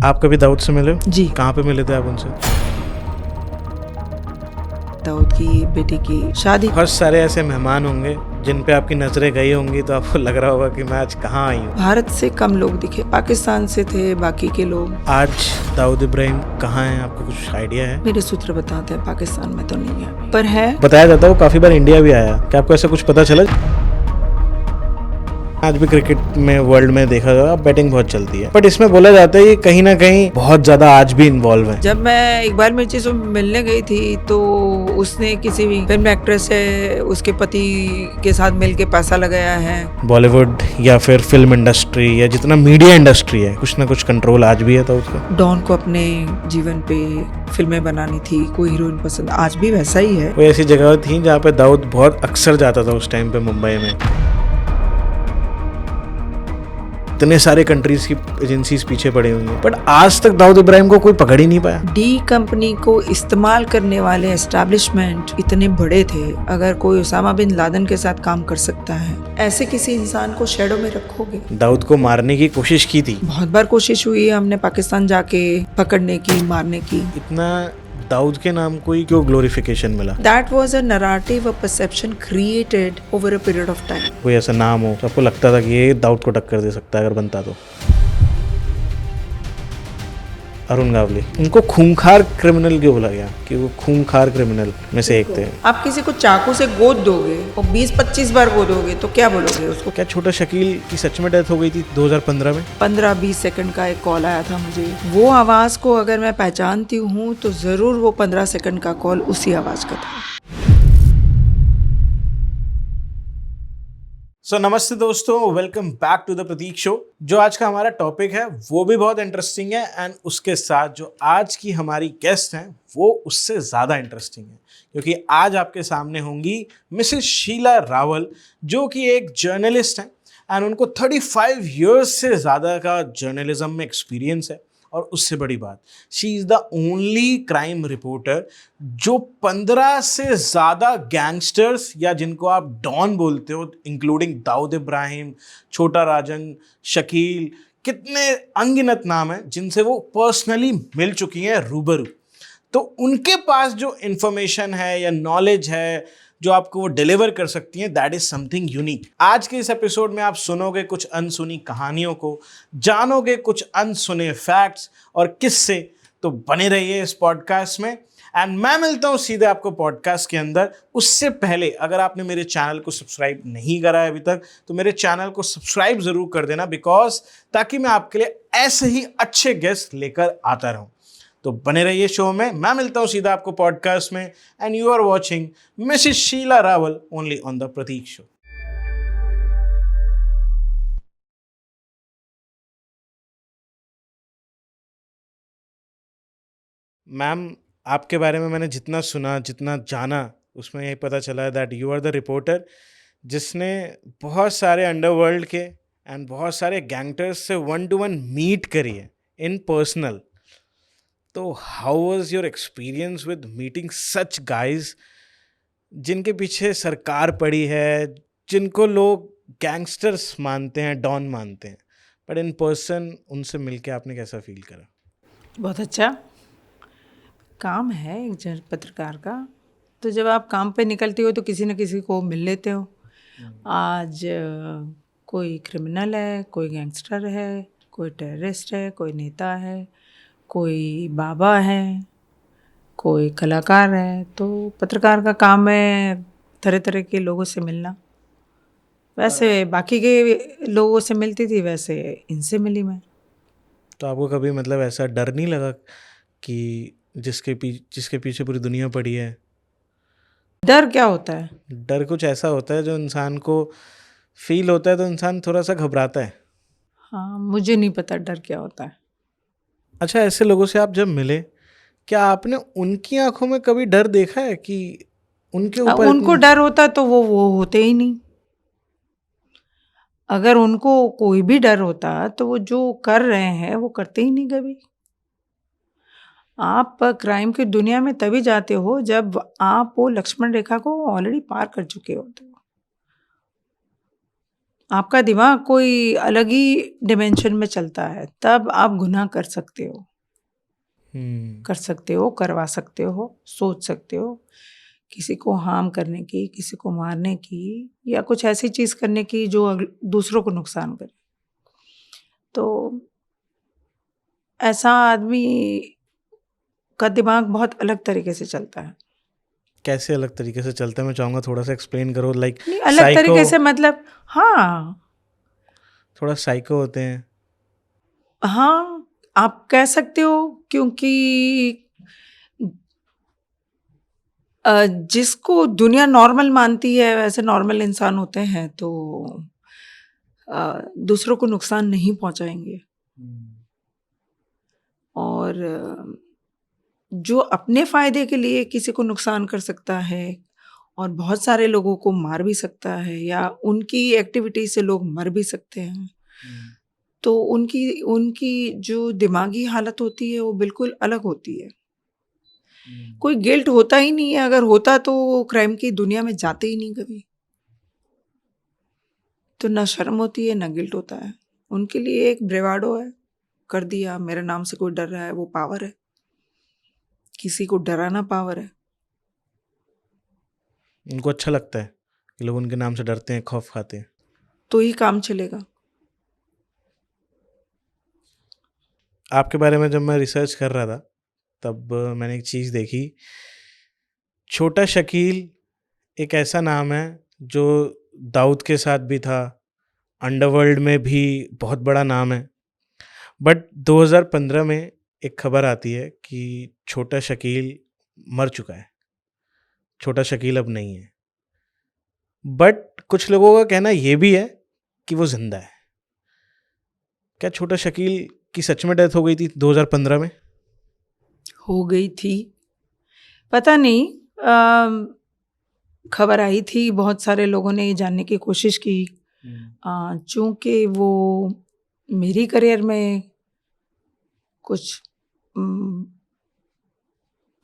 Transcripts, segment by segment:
आप कभी दाऊद से मिले? जी। कहाँ पे मिले थे आप उनसे? दाऊद की बेटी की शादी। बहुत सारे ऐसे मेहमान होंगे जिन पे आपकी नजरें गई होंगी, तो आपको लग रहा होगा कि मैं आज कहाँ आई हूँ। भारत से कम लोग दिखे, पाकिस्तान से थे बाकी के लोग। आज दाऊद इब्राहिम कहाँ है, आपको कुछ आइडिया है? मेरे सूत्र बताते हैं पाकिस्तान में तो नहीं है, पर है। बताया जाता है वो काफी बार इंडिया भी आया। क्या आपको ऐसा कुछ पता चला? आज भी क्रिकेट में वर्ल्ड में देखा जाए बैटिंग बहुत चलती है, बट इसमें बोला जाता है कि कहीं ना कहीं बहुत ज्यादा आज भी इन्वॉल्व है। जब मैं इकबाल मिर्ची से मिलने गई थी तो उसने किसी भी फिल्म एक्ट्रेस से उसके पति के साथ मिलके पैसा लगाया है। बॉलीवुड या फिर फिल्म इंडस्ट्री या जितना मीडिया इंडस्ट्री है, कुछ ना कुछ कंट्रोल आज भी है तो उसका। डॉन को अपने जीवन पे फिल्में बनानी थी, कोई हीरोइन पसंद, आज भी वैसा ही है। कोई ऐसी जगह थी जहाँ पे दाऊद बहुत अक्सर जाता था उस टाइम पे मुंबई में। इतने सारे कंट्रीज की एजेंसीज पीछे पड़ी हुई हैं, बट आज तक दाऊद इब्राहिम को कोई पकड़ ही नहीं पाया। डी कंपनी को इस्तेमाल करने वाले एस्टैब्लिशमेंट इतने बड़े थे, अगर कोई उसामा बिन लादेन के साथ काम कर सकता है, ऐसे किसी इंसान को शैडो में रखोगे? दाऊद को मारने की कोशिश की थी, बहुत बार कोशिश हुई हमने पाकिस्तान जाके पकड़ने की, मारने की। इतना दाऊद के नाम को ही क्यों ग्लोरिफिकेशन मिला? That was a narrative, a perception created over a period of time. कोई ऐसा नाम हो तो आपको लगता था कि ये दाऊद को टक्कर दे सकता है अगर बनता तो? अरुण गावली, उनको खूंखार क्रिमिनल क्यों बोला गया कि वो खूंखार क्रिमिनल में से एक थे? आप किसी को चाकू से गोद दोगे और 20-25 बार गोदोगे तो क्या बोलोगे उसको? क्या छोटा शकील की सच में डेथ हो गई थी 2015 में? 15-20 सेकंड का एक कॉल आया था मुझे। वो आवाज को अगर मैं पहचानती हूँ तो जरूर वो 15 सेकंड का कॉल उसी आवाज का था। सो नमस्ते दोस्तों, welcome back to the Pratik show. जो आज का हमारा टॉपिक है वो भी बहुत इंटरेस्टिंग है एंड उसके साथ जो आज की हमारी गेस्ट हैं वो उससे ज़्यादा इंटरेस्टिंग है, क्योंकि आज आपके सामने होंगी मिसेस शीला रावल, जो कि एक जर्नलिस्ट हैं एंड उनको 35 इयर्स से ज़्यादा का जर्नलिज्म में एक्सपीरियंस है। और उससे बड़ी बात, she is the only crime reporter जो 15 से ज़्यादा गैंगस्टर्स या जिनको आप डॉन बोलते हो, इंक्लूडिंग दाऊद इब्राहिम, छोटा राजन, शकील, कितने अनगिनत नाम हैं जिनसे वो पर्सनली मिल चुकी हैं रूबरू। तो उनके पास जो इन्फॉर्मेशन है या नॉलेज है जो आपको वो डिलीवर कर सकती हैं, दैट इज समथिंग यूनिक। आज के इस एपिसोड में आप सुनोगे कुछ अनसुनी कहानियों को, जानोगे कुछ अनसुने फैक्ट्स और किस्से। तो बने रहिए इस पॉडकास्ट में एंड मैं मिलता हूँ सीधे आपको पॉडकास्ट के अंदर। उससे पहले अगर आपने मेरे चैनल को सब्सक्राइब नहीं करा है अभी तक तो मेरे चैनल को सब्सक्राइब जरूर कर देना, बिकॉज ताकि मैं आपके लिए ऐसे ही अच्छे गेस्ट लेकर आता रहूँ। तो बने रहिए शो में, मैं मिलता हूं सीधा आपको पॉडकास्ट में and you are watching Mrs Sheela Rawal only on the Pratik show. Ma'am, आपके बारे में मैंने जितना सुना, जितना जाना, उसमें यही पता चला है that you are the reporter जिसने बहुत सारे अंडरवर्ल्ड के एंड बहुत सारे गैंगस्टर्स से 1-to-1 मीट करी है इन पर्सनल। तो how was your experience with meeting such guys जिनके पीछे सरकार पड़ी है, जिनको लोग गैंगस्टर्स मानते हैं, डॉन मानते हैं, बट इन पर्सन उनसे मिलके आपने कैसा फील करा? बहुत अच्छा काम है एक पत्रकार का। तो जब आप काम पे निकलते हो तो किसी न किसी को मिल लेते हो। आज कोई क्रिमिनल है, कोई गैंगस्टर है, कोई टेररिस्ट है, कोई नेता है, कोई बाबा है, कोई कलाकार है। तो पत्रकार का काम है तरह तरह के लोगों से मिलना। वैसे बाकी के लोगों से मिलती थी, वैसे इनसे मिली मैं। तो आपको कभी मतलब ऐसा डर नहीं लगा कि जिसके पीछे पूरी दुनिया पड़ी है? डर क्या होता है? डर कुछ ऐसा होता है जो इंसान को फील होता है तो इंसान थोड़ा सा घबराता है। हाँ, मुझे नहीं पता डर क्या होता है। अच्छा, ऐसे लोगों से आप जब मिले, क्या आपने उनकी आंखों में कभी डर देखा है कि उनके ऊपर उनको डर होता तो वो होते ही नहीं। अगर उनको कोई भी डर होता तो वो जो कर रहे हैं वो करते ही नहीं कभी। आप क्राइम की दुनिया में तभी जाते हो जब आप वो लक्ष्मण रेखा को ऑलरेडी पार कर चुके होते हो। आपका दिमाग कोई अलग ही डिमेंशन में चलता है, तब आप गुनाह कर सकते हो, करवा सकते हो, सोच सकते हो, किसी को हार्म करने की, किसी को मारने की या कुछ ऐसी चीज़ करने की जो दूसरों को नुकसान करे। तो ऐसा आदमी का दिमाग बहुत अलग तरीके से चलता है। कैसे अलग तरीके से चलता है, मैं चाहूँगा थोड़ा सा एक्सप्लेन करो, लाइक नहीं, अलग साइको, तरीके से मतलब हाँ, थोड़ा साइको होते हैं। हाँ, आप कह सकते हो क्योंकि जिसको दुनिया नॉर्मल मानती है वैसे नॉर्मल इंसान होते हैं तो दूसरों को नुकसान नहीं पहुंचाएंगे और जो अपने फायदे के लिए किसी को नुकसान कर सकता है और बहुत सारे लोगों को मार भी सकता है या उनकी एक्टिविटी से लोग मर भी सकते हैं, तो उनकी उनकी जो दिमागी हालत होती है वो बिल्कुल अलग होती है। कोई गिल्ट होता ही नहीं है, अगर होता तो वो क्राइम की दुनिया में जाते ही नहीं कभी। तो ना शर्म होती है ना गिल्ट होता है, उनके लिए एक ब्रेवाडो है, कर दिया, मेरे नाम से कोई डर रहा है, वो पावर है, किसी को डराना पावर है। उनको अच्छा लगता है कि लोग उनके नाम से डरते हैं, खौफ खाते हैं। तो ही काम चलेगा। आपके बारे में जब मैं रिसर्च कर रहा था तब मैंने एक चीज़ देखी, छोटा शकील एक ऐसा नाम है जो दाऊद के साथ भी था, अंडरवर्ल्ड में भी बहुत बड़ा नाम है, बट 2015 में एक खबर आती है कि छोटा शकील मर चुका है, छोटा शकील अब नहीं है। बट कुछ लोगों का कहना ये भी है कि वो जिंदा है। क्या छोटा शकील की सच में डेथ हो गई थी 2015 में? हो गई थी, पता नहीं, खबर आई थी, बहुत सारे लोगों ने ये जानने की कोशिश की। चूँकि वो मेरी करियर में कुछ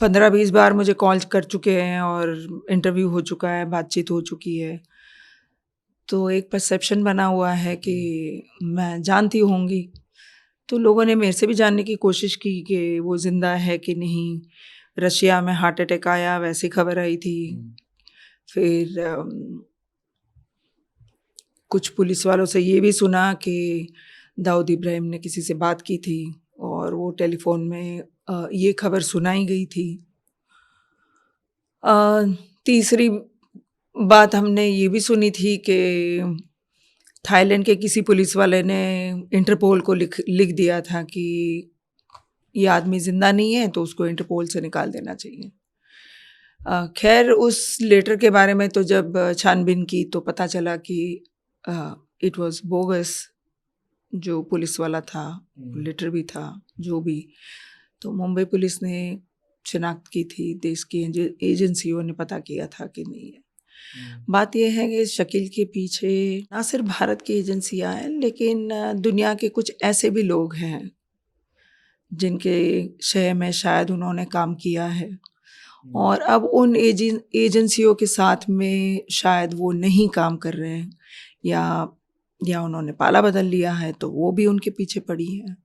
15-20 बार मुझे कॉल कर चुके हैं और इंटरव्यू हो चुका है, बातचीत हो चुकी है, तो एक परसेप्शन बना हुआ है कि मैं जानती होंगी। तो लोगों ने मेरे से भी जानने की कोशिश की कि वो ज़िंदा है कि नहीं। रशिया में हार्ट अटैक आया वैसी खबर आई थी। फिर कुछ पुलिस वालों से ये भी सुना कि दाऊद इब्राहिम ने किसी से बात की थी और वो टेलीफोन में ये खबर सुनाई गई थी। तीसरी बात हमने ये भी सुनी थी कि थाईलैंड के किसी पुलिस वाले ने इंटरपोल को लिख दिया था कि ये आदमी ज़िंदा नहीं है तो उसको इंटरपोल से निकाल देना चाहिए। खैर उस लेटर के बारे में तो जब छानबीन की तो पता चला कि इट वाज बोगस, जो पुलिस वाला था, लेटर भी था, जो भी। तो मुंबई पुलिस ने शिनाख्त की थी, देश की एजेंसियों ने पता किया था कि नहीं है। बात यह है कि शकील के पीछे ना सिर्फ भारत की एजेंसियां हैं, लेकिन दुनिया के कुछ ऐसे भी लोग हैं जिनके शय में शायद उन्होंने काम किया है और अब उन एजेंसियों के साथ में शायद वो नहीं काम कर रहे हैं या उन्होंने पाला बदल लिया है, तो वो भी उनके पीछे पड़ी है।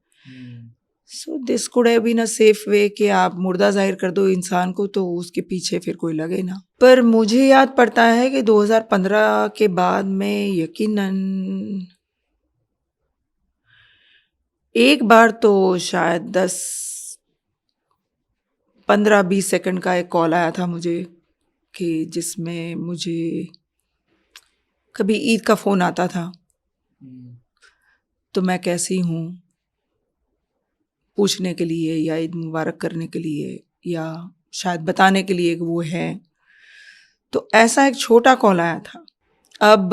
So this could have been a safe way कि आप मुर्दा जाहिर कर दो इंसान को तो उसके पीछे फिर कोई लगे ना। पर मुझे याद पड़ता है कि 2015 के बाद में यकीनन एक बार तो शायद 10-15-20 सेकंड का एक कॉल आया था मुझे कि जिसमें मुझे कभी ईद का फ़ोन आता था तो मैं कैसी हूँ पूछने के लिए या ईद मुबारक करने के लिए या शायद बताने के लिए कि वो है। तो ऐसा एक छोटा कॉल आया था। अब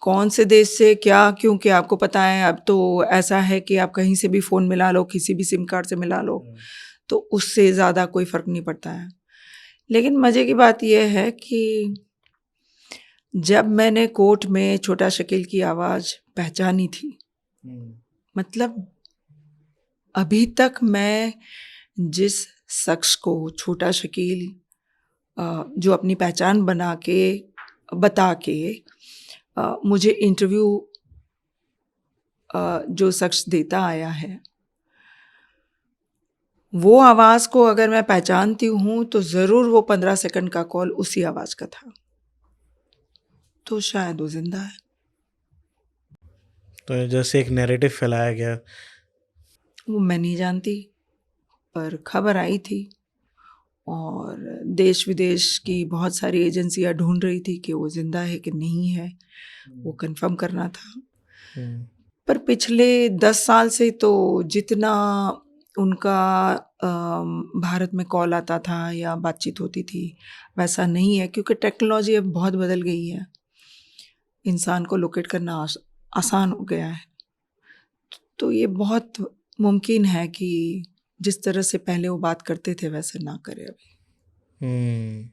कौन से देश से क्या, क्योंकि आपको पता है अब तो ऐसा है कि आप कहीं से भी फ़ोन मिला लो, किसी भी सिम कार्ड से मिला लो, तो उससे ज़्यादा कोई फ़र्क नहीं पड़ता है। लेकिन मज़े की बात यह है कि जब मैंने कोर्ट में छोटा शकील की आवाज़ पहचानी थी, मतलब अभी तक मैं जिस शख्स को छोटा शकील जो अपनी पहचान बता के मुझे इंटरव्यू जो शख्स देता आया है, वो आवाज़ को अगर मैं पहचानती हूँ तो ज़रूर वो 15 सेकंड का कॉल उसी आवाज़ का था, तो शायद वो ज़िंदा है। तो जैसे एक नैरेटिव फैलाया गया। वो मैं नहीं जानती, पर खबर आई थी और देश विदेश की बहुत सारी एजेंसियां ढूंढ रही थी कि वो ज़िंदा है कि नहीं है, वो कंफर्म करना था। हम्म, पर पिछले 10 साल से तो जितना उनका भारत में कॉल आता था या बातचीत होती थी, वैसा नहीं है, क्योंकि टेक्नोलॉजी अब बहुत बदल गई है। इंसान को लोकेट करना आसान हो गया है। तो ये बहुत मुमकिन है कि जिस तरह से पहले वो बात करते थे वैसे ना करे अभी। हम्म,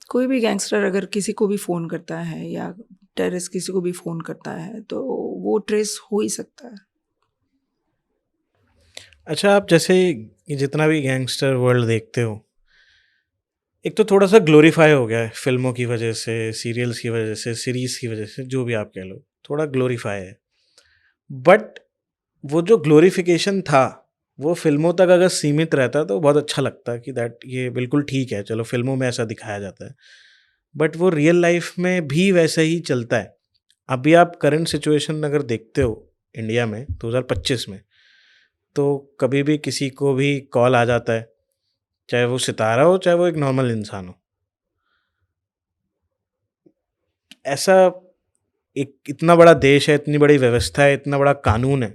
कोई भी गैंगस्टर अगर किसी को भी फ़ोन करता है या टेररिस्ट किसी को भी फ़ोन करता है तो वो ट्रेस हो ही सकता है। अच्छा, आप जैसे ये जितना भी गैंगस्टर वर्ल्ड देखते हो, एक तो थोड़ा सा ग्लोरीफाई हो गया है फिल्मों की वजह से, सीरियल्स की वजह से, सीरीज की वजह से, जो भी आप कह लो, थोड़ा ग्लोरीफाई है। बट वो जो ग्लोरिफिकेशन था, वो फिल्मों तक अगर सीमित रहता तो बहुत अच्छा लगता कि दैट ये बिल्कुल ठीक है, चलो फिल्मों में ऐसा दिखाया जाता है। बट वो रियल लाइफ में भी वैसे ही चलता है। अभी आप करंट सिचुएशन अगर देखते हो इंडिया में 2025 में, तो कभी भी किसी को भी कॉल आ जाता है, चाहे वो सितारा हो चाहे वो एक नॉर्मल इंसान हो। ऐसा एक इतना बड़ा देश है, इतनी बड़ी व्यवस्था है, इतना बड़ा कानून है,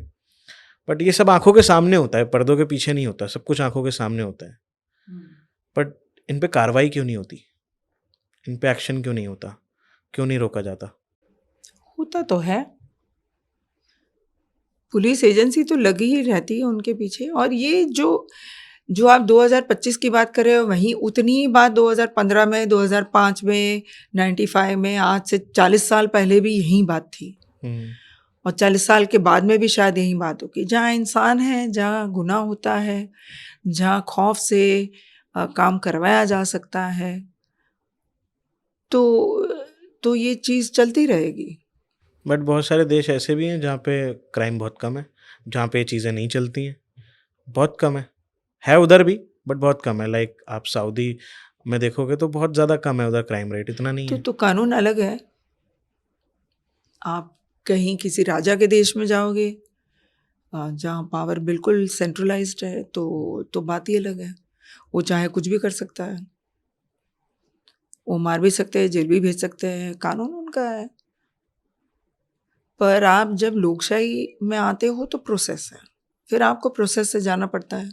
बट ये सब आंखों के सामने होता है, पर्दों के पीछे नहीं होता, सब कुछ आंखों के सामने होता है। बट इन पे कार्रवाई क्यों नहीं होती, इन पे एक्शन क्यों नहीं होता, क्यों नहीं रोका जाता? होता तो है, पुलिस एजेंसी तो लगी ही रहती है उनके पीछे। और ये जो जो आप 2025 की बात कर रहे हो, वहीं उतनी ही बात 2015 में, 2005 में, 95 में, आज से 40 साल पहले भी यही बात थी। हम्म, और 40 साल के बाद में भी शायद यही बात होगी। जहाँ इंसान है, जहाँ गुनाह होता है, जहाँ खौफ से काम करवाया जा सकता है, तो तो ये चीज़ चलती रहेगी। बट बहुत सारे देश ऐसे भी हैं जहाँ पे क्राइम बहुत कम है, जहाँ पे ये चीज़ें नहीं चलती हैं, बहुत कम है उधर भी, बट बहुत कम है। लाइक आप सऊदी में देखोगे तो बहुत ज़्यादा कम है उधर, क्राइम रेट इतना नहीं है। तो कानून अलग है। आप कहीं किसी राजा के देश में जाओगे, जहाँ पावर बिल्कुल सेंट्रलाइज्ड है, तो बात ही अलग है। वो चाहे कुछ भी कर सकता है, वो मार भी सकते हैं, जेल भी भेज सकते हैं, कानून उनका है। पर आप जब लोकशाही में आते हो तो प्रोसेस है, फिर आपको प्रोसेस से जाना पड़ता है।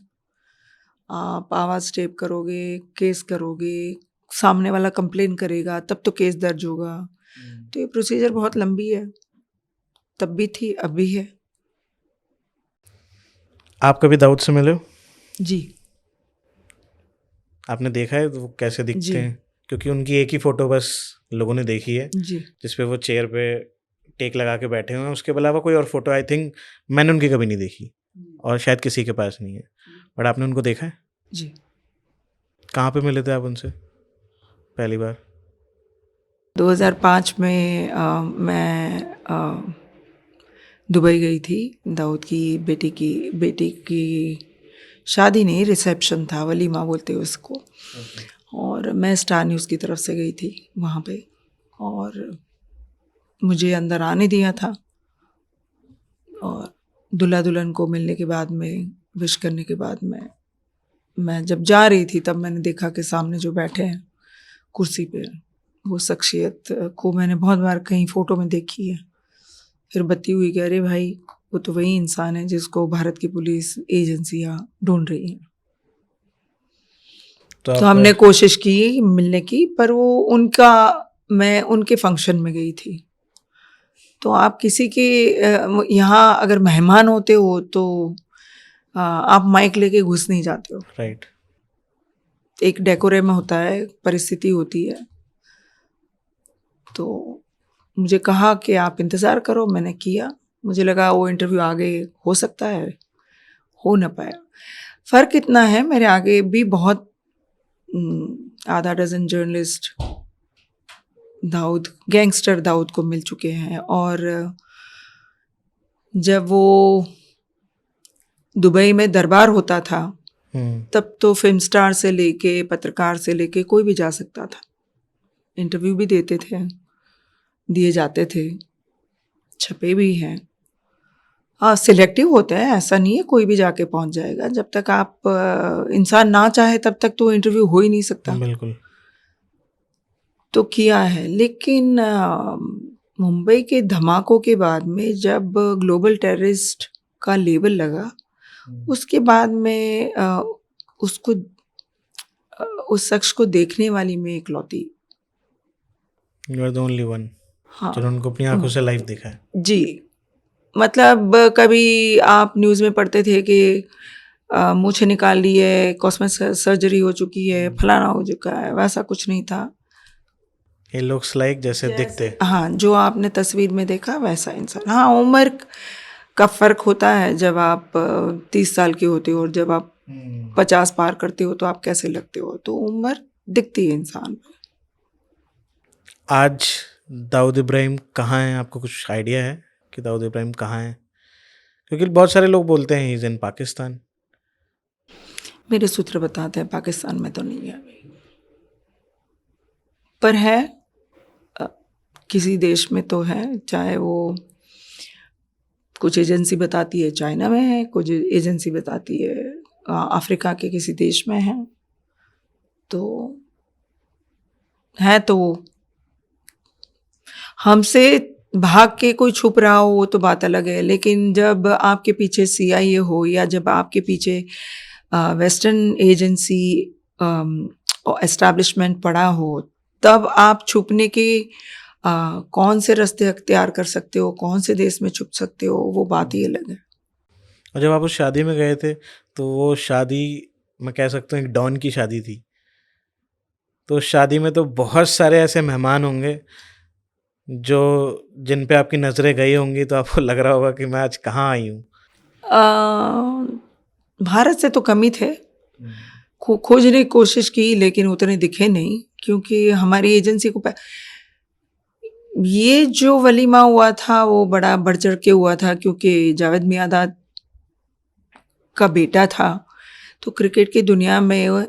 आप आवाज़ टेप करोगे, केस करोगे, सामने वाला कंप्लेन करेगा, तब तो केस दर्ज होगा। तो ये प्रोसीजर बहुत लंबी है, तब भी थी, अब भी है। आप कभी दाऊद से मिले हो? जी। आपने देखा है वो कैसे दिखते जी। हैं? क्योंकि उनकी एक ही फ़ोटो बस लोगों ने देखी है, जी। जिसपे वो चेयर पे टेक लगा के बैठे हुए हैं। उसके अलावा कोई और फ़ोटो आई थिंक मैंने उनकी कभी नहीं देखी, और शायद किसी के पास नहीं है। बट आपने उनको देखा है? जी। कहाँ पे मिले थे आप उनसे पहली बार? 2005 में मैं दुबई गई थी। दाऊद की बेटी की शादी नहीं, रिसेप्शन था, वलीमा बोलते हैं उसको। और मैं स्टार न्यूज़ की तरफ से गई थी वहाँ पे, और मुझे अंदर आने दिया था। और दूल्हा दुल्हन को मिलने के बाद में, विश करने के बाद में, मैं जब जा रही थी तब मैंने देखा कि सामने जो बैठे हैं कुर्सी पे, वो शख्सियत को मैंने बहुत बार कहीं फ़ोटो में देखी है। फिर बत्ती हुई कि अरे भाई, वो तो वही इंसान है जिसको भारत की पुलिस एजेंसियां ढूंढ रही हैं। तो आप हमने कोशिश की मिलने की, पर वो मैं उनके फंक्शन में गई थी। तो आप किसी के यहाँ अगर मेहमान होते हो तो आप माइक लेके घुस नहीं जाते हो। राइट। एक डेकोरेम होता है, परिस्थिति होती है। तो मुझे कहा कि आप इंतज़ार करो, मैंने किया। मुझे लगा वो इंटरव्यू आगे हो सकता है, हो ना पाया। फ़र्क इतना है, मेरे आगे भी बहुत आधा dozen journalist Dawood, gangster Dawood को मिल चुके हैं। और जब वो दुबई में दरबार होता था तब तो फिल्म स्टार से लेके पत्रकार से लेके कोई भी जा सकता था, इंटरव्यू भी देते थे, दिए जाते थे, छपे भी हैं। हाँ, सिलेक्टिव होते हैं, ऐसा नहीं है कोई भी जाके पहुंच जाएगा। जब तक आप इंसान ना चाहे तब तक तो इंटरव्यू हो ही नहीं सकता। बिल्कुल। तो किया है, लेकिन मुंबई के धमाकों के बाद में जब ग्लोबल टेररिस्ट का लेबल लगा, उसके बाद में उसको उस शख्स को देखने वाली मैं इकलौती। You are the only one हाँ जिन्होंने उनको अपनी आंखों से लाइव देखा है। जी, मतलब कभी आप न्यूज़ में पढ़ते थे कि मूंछ निकाल ली है, कॉस्मेटिक सर्जरी हो चुकी है, फलाना हो चुका है, वैसा कुछ नहीं था। ये लुक्स लाइक जैसे दिखते। हाँ, जो आपने तस्वीर में देखा वैसा इंसान। हाँ, उम्र का फ़र्क होता है, जब आप 30 साल के होते हो और जब आप 50 पार करते हो तो आप कैसे लगते हो, तो उम्र दिखती है इंसान पर। आज दाऊद इब्राहिम कहाँ हैं? आपको कुछ आइडिया है कि दाऊद इब्राहिम कहाँ हैं? क्योंकि बहुत सारे लोग बोलते हैं ही इज़ इन पाकिस्तान। मेरे सूत्र बताते हैं पाकिस्तान में तो नहीं है अभी, पर है किसी देश में तो है। चाहे वो कुछ एजेंसी बताती है चाइना में है, कुछ एजेंसी बताती है अफ्रीका के किसी देश में है। तो है, तो हमसे भाग के कोई छुप रहा हो वो तो बात अलग है, लेकिन जब आपके पीछे CIA हो या जब आपके पीछे वेस्टर्न एजेंसी एस्टैब्लिशमेंट पड़ा हो, तब आप छुपने के कौन से रास्ते अख्तियार कर सकते हो, कौन से देश में छुप सकते हो, वो बात ही अलग है। और जब आप उस शादी में गए थे तो वो शादी, मैं कह सकता हूँ, एक डॉन की शादी थी। तो उस शादी में तो बहुत सारे ऐसे मेहमान होंगे जो जिन पे आपकी नज़रें गई होंगी, तो आपको लग रहा होगा कि मैं आज कहाँ आई हूँ। भारत से तो कम ही थे, खोजने की कोशिश की लेकिन उतने दिखे नहीं, क्योंकि हमारी एजेंसी को ये जो वलीमा हुआ था वो बड़ा बढ़ चढ़ के हुआ था, क्योंकि जावेद मियांदाद का बेटा था। तो क्रिकेट की दुनिया में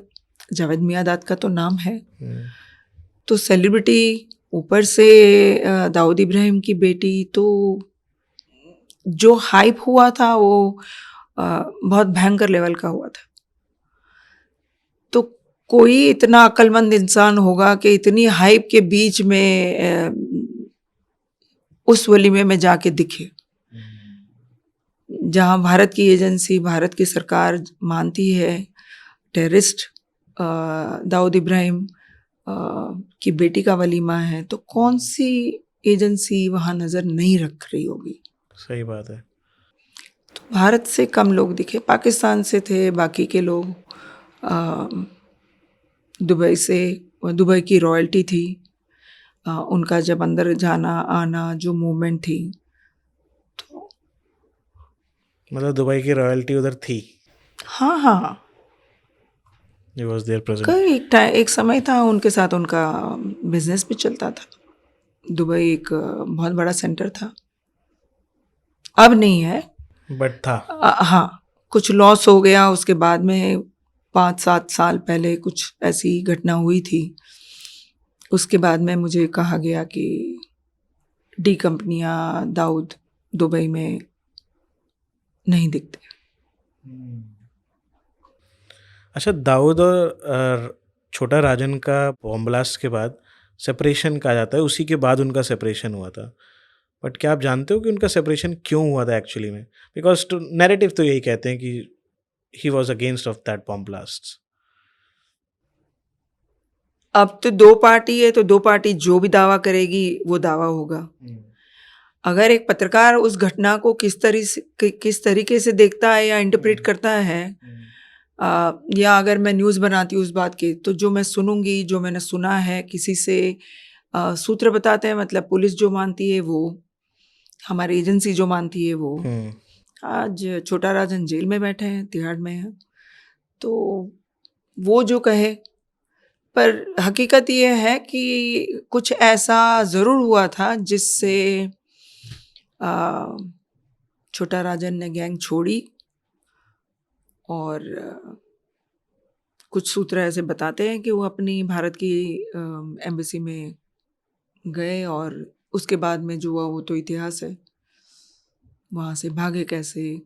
जावेद मियांदाद का तो नाम है, तो सेलिब्रिटी, ऊपर से दाऊद इब्राहिम की बेटी, तो जो हाइप हुआ था वो बहुत भयंकर लेवल का हुआ था। तो कोई इतना अक्लमंद इंसान होगा कि इतनी हाइप के बीच में उस वलीमे में जाके दिखे, जहां भारत की एजेंसी, भारत की सरकार मानती है टेररिस्ट दाऊद इब्राहिम की बेटी का वलीमा है, तो कौन सी एजेंसी वहां नज़र नहीं रख रही होगी। सही बात है। तो भारत से कम लोग दिखे, पाकिस्तान से थे बाकी के लोग। दुबई से, दुबई की रॉयल्टी थी, उनका जब अंदर जाना आना जो मूवमेंट थी, तो मतलब दुबई की रॉयल्टी उधर थी। हाँ हाँ, He was there present. एक समय था उनके साथ, उनका बिजनेस भी चलता था। दुबई एक बहुत बड़ा सेंटर था, अब नहीं है बट था। हाँ, कुछ लॉस हो गया। उसके बाद में 5-7 साल पहले कुछ ऐसी घटना हुई थी, उसके बाद में मुझे कहा गया कि डी कंपनियां दाऊद दुबई में नहीं दिखते। अच्छा, दाऊद और छोटा राजन का बॉम्ब ब्लास्ट के बाद सेपरेशन कहा जाता है, उसी के बाद उनका सेपरेशन हुआ था। बट क्या आप जानते हो कि उनका सेपरेशन क्यों हुआ था एक्चुअली में? बिकॉज नैरेटिव तो यही कहते हैं कि he was against of that bomb blast. अब तो 2 पार्टी है, तो 2 पार्टी जो भी दावा करेगी वो दावा होगा। अगर एक पत्रकार उस घटना को किस तरीके से देखता है या इंटरप्रेट करता है, या अगर मैं न्यूज़ बनाती हूँ उस बात की, तो जो मैं सुनूंगी, जो मैंने सुना है किसी से, सूत्र बताते हैं, मतलब पुलिस जो मानती है वो, हमारी एजेंसी जो मानती है वो। आज छोटा राजन जेल में बैठे हैं, तिहाड़ में है, तो वो जो कहे पर हकीकत ये है कि कुछ ऐसा ज़रूर हुआ था जिससे छोटा राजन ने गैंग छोड़ी और कुछ सूत्र ऐसे बताते हैं कि वो अपनी भारत की एम्बेसी में गए और उसके बाद में जो हुआ वो तो इतिहास है। वहाँ से भागे कैसे,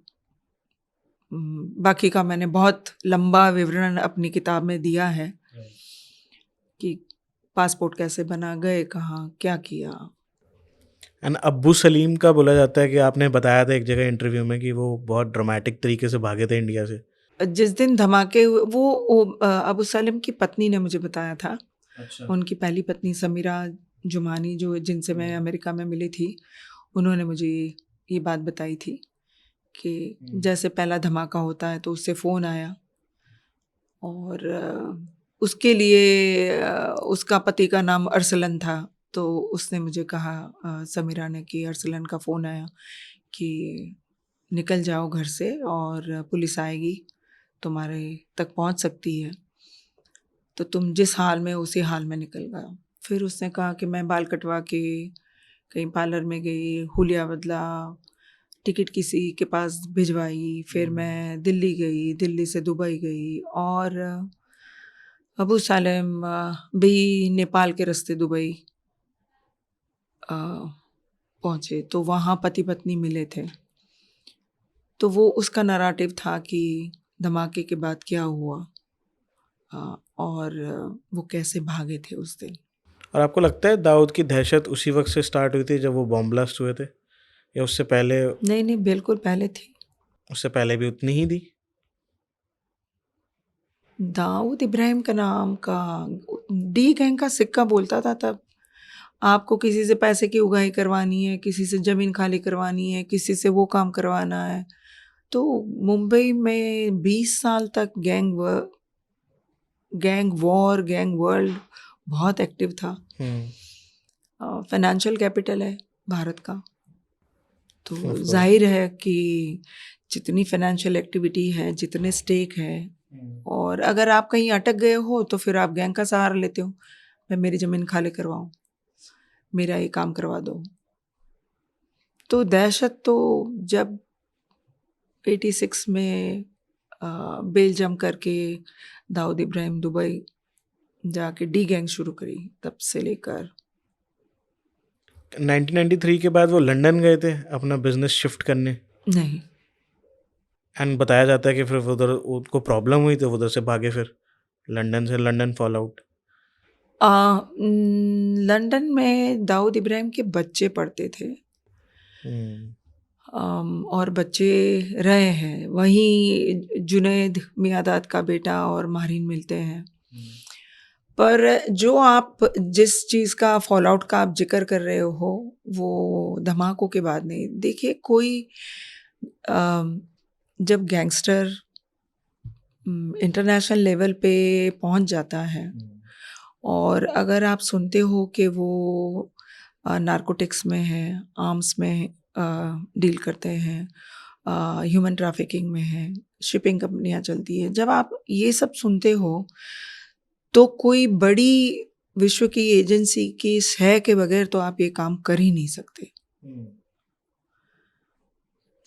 बाकी का मैंने बहुत लंबा विवरण अपनी किताब में दिया है कि पासपोर्ट कैसे बना, गए कहाँ, क्या किया। एंड अब्बू सलीम का बोला जाता है कि आपने बताया था एक जगह इंटरव्यू में कि वो बहुत ड्रामेटिक तरीके से भागे थे इंडिया से। जिस दिन धमाके हुए वो अबू सलीम की पत्नी ने मुझे बताया था। अच्छा। उनकी पहली पत्नी समीरा जुमानी जो जिनसे मैं अमेरिका में मिली थी, उन्होंने मुझे ये बात बताई थी कि जैसे पहला धमाका होता है तो उससे फ़ोन आया और उसके लिए उसका पति का अरसलन अरसलन था, तो उसने मुझे कहा समीरा ने कि अरसलन का फ़ोन आया कि निकल जाओ घर से और पुलिस आएगी, तुम्हारे तक पहुंच सकती है, तो तुम जिस हाल में उसी हाल में निकल गया। फिर उसने कहा कि मैं बाल कटवा के कहीं पार्लर में गई, हुलिया बदला, टिकट किसी के पास भिजवाई, फिर मैं दिल्ली गई, दिल्ली से दुबई गई और अबू सालेम भी नेपाल के रास्ते दुबई पहुँचे, तो वहाँ पति पत्नी मिले थे। तो वो उसका नैरेटिव था कि धमाके के बाद क्या हुआ और वो कैसे भागे थे उस दिन। और आपको लगता है दाऊद की दहशत उसी वक्त से स्टार्ट हुई थी जब वो बॉम्ब ब्लास्ट हुए थे, या उससे पहले? नहीं, बिल्कुल पहले थी। उससे पहले भी उतनी ही थी? दाऊद इब्राहिम का नाम का डी गैंग का सिक्का बोलता था तब। आपको किसी से पैसे की उगाही करवानी है, किसी से ज़मीन खाली करवानी है, किसी से वो काम करवाना है, तो मुंबई में 20 साल तक गैंग वॉर, गैंग वर्ल्ड बहुत एक्टिव था। फाइनेंशियल कैपिटल है भारत का, तो जाहिर है कि जितनी फाइनेंशियल एक्टिविटी है, जितने स्टेक है, और अगर आप कहीं अटक गए हो तो फिर आप गैंग का सहारा लेते हो, मैं मेरी ज़मीन खाली करवाऊँ, मेरा ये काम करवा दो। तो दहशत तो जब 86 में बेल जम करके दाऊद इब्राहिम दुबई जाके डी गैंग शुरू करी, तब से लेकर 1993 के बाद वो लंदन गए थे अपना बिजनेस शिफ्ट करने। नहीं, एंड बताया जाता है कि फिर उधर उनको प्रॉब्लम हुई तो उधर से भागे, फिर लंदन से लंदन फॉल आउट। लंदन में दाऊद इब्राहिम के बच्चे पढ़ते थे और बच्चे रहे हैं वहीं। जुनैद मियादाद का बेटा और माहिरीन मिलते हैं। पर जो आप जिस चीज़ का फॉल आउट का आप जिक्र कर रहे हो वो धमाकों के बाद नहीं। देखिए, कोई जब गैंगस्टर इंटरनेशनल लेवल पे पहुंच जाता है और अगर आप सुनते हो कि वो नारकोटिक्स में है, आर्म्स में डील करते हैं, ह्यूमन ट्रैफिकिंग में है, शिपिंग कंपनियां चलती है, जब आप ये सब सुनते हो तो कोई बड़ी विश्व की एजेंसी की सह के बगैर तो आप ये काम कर ही नहीं सकते।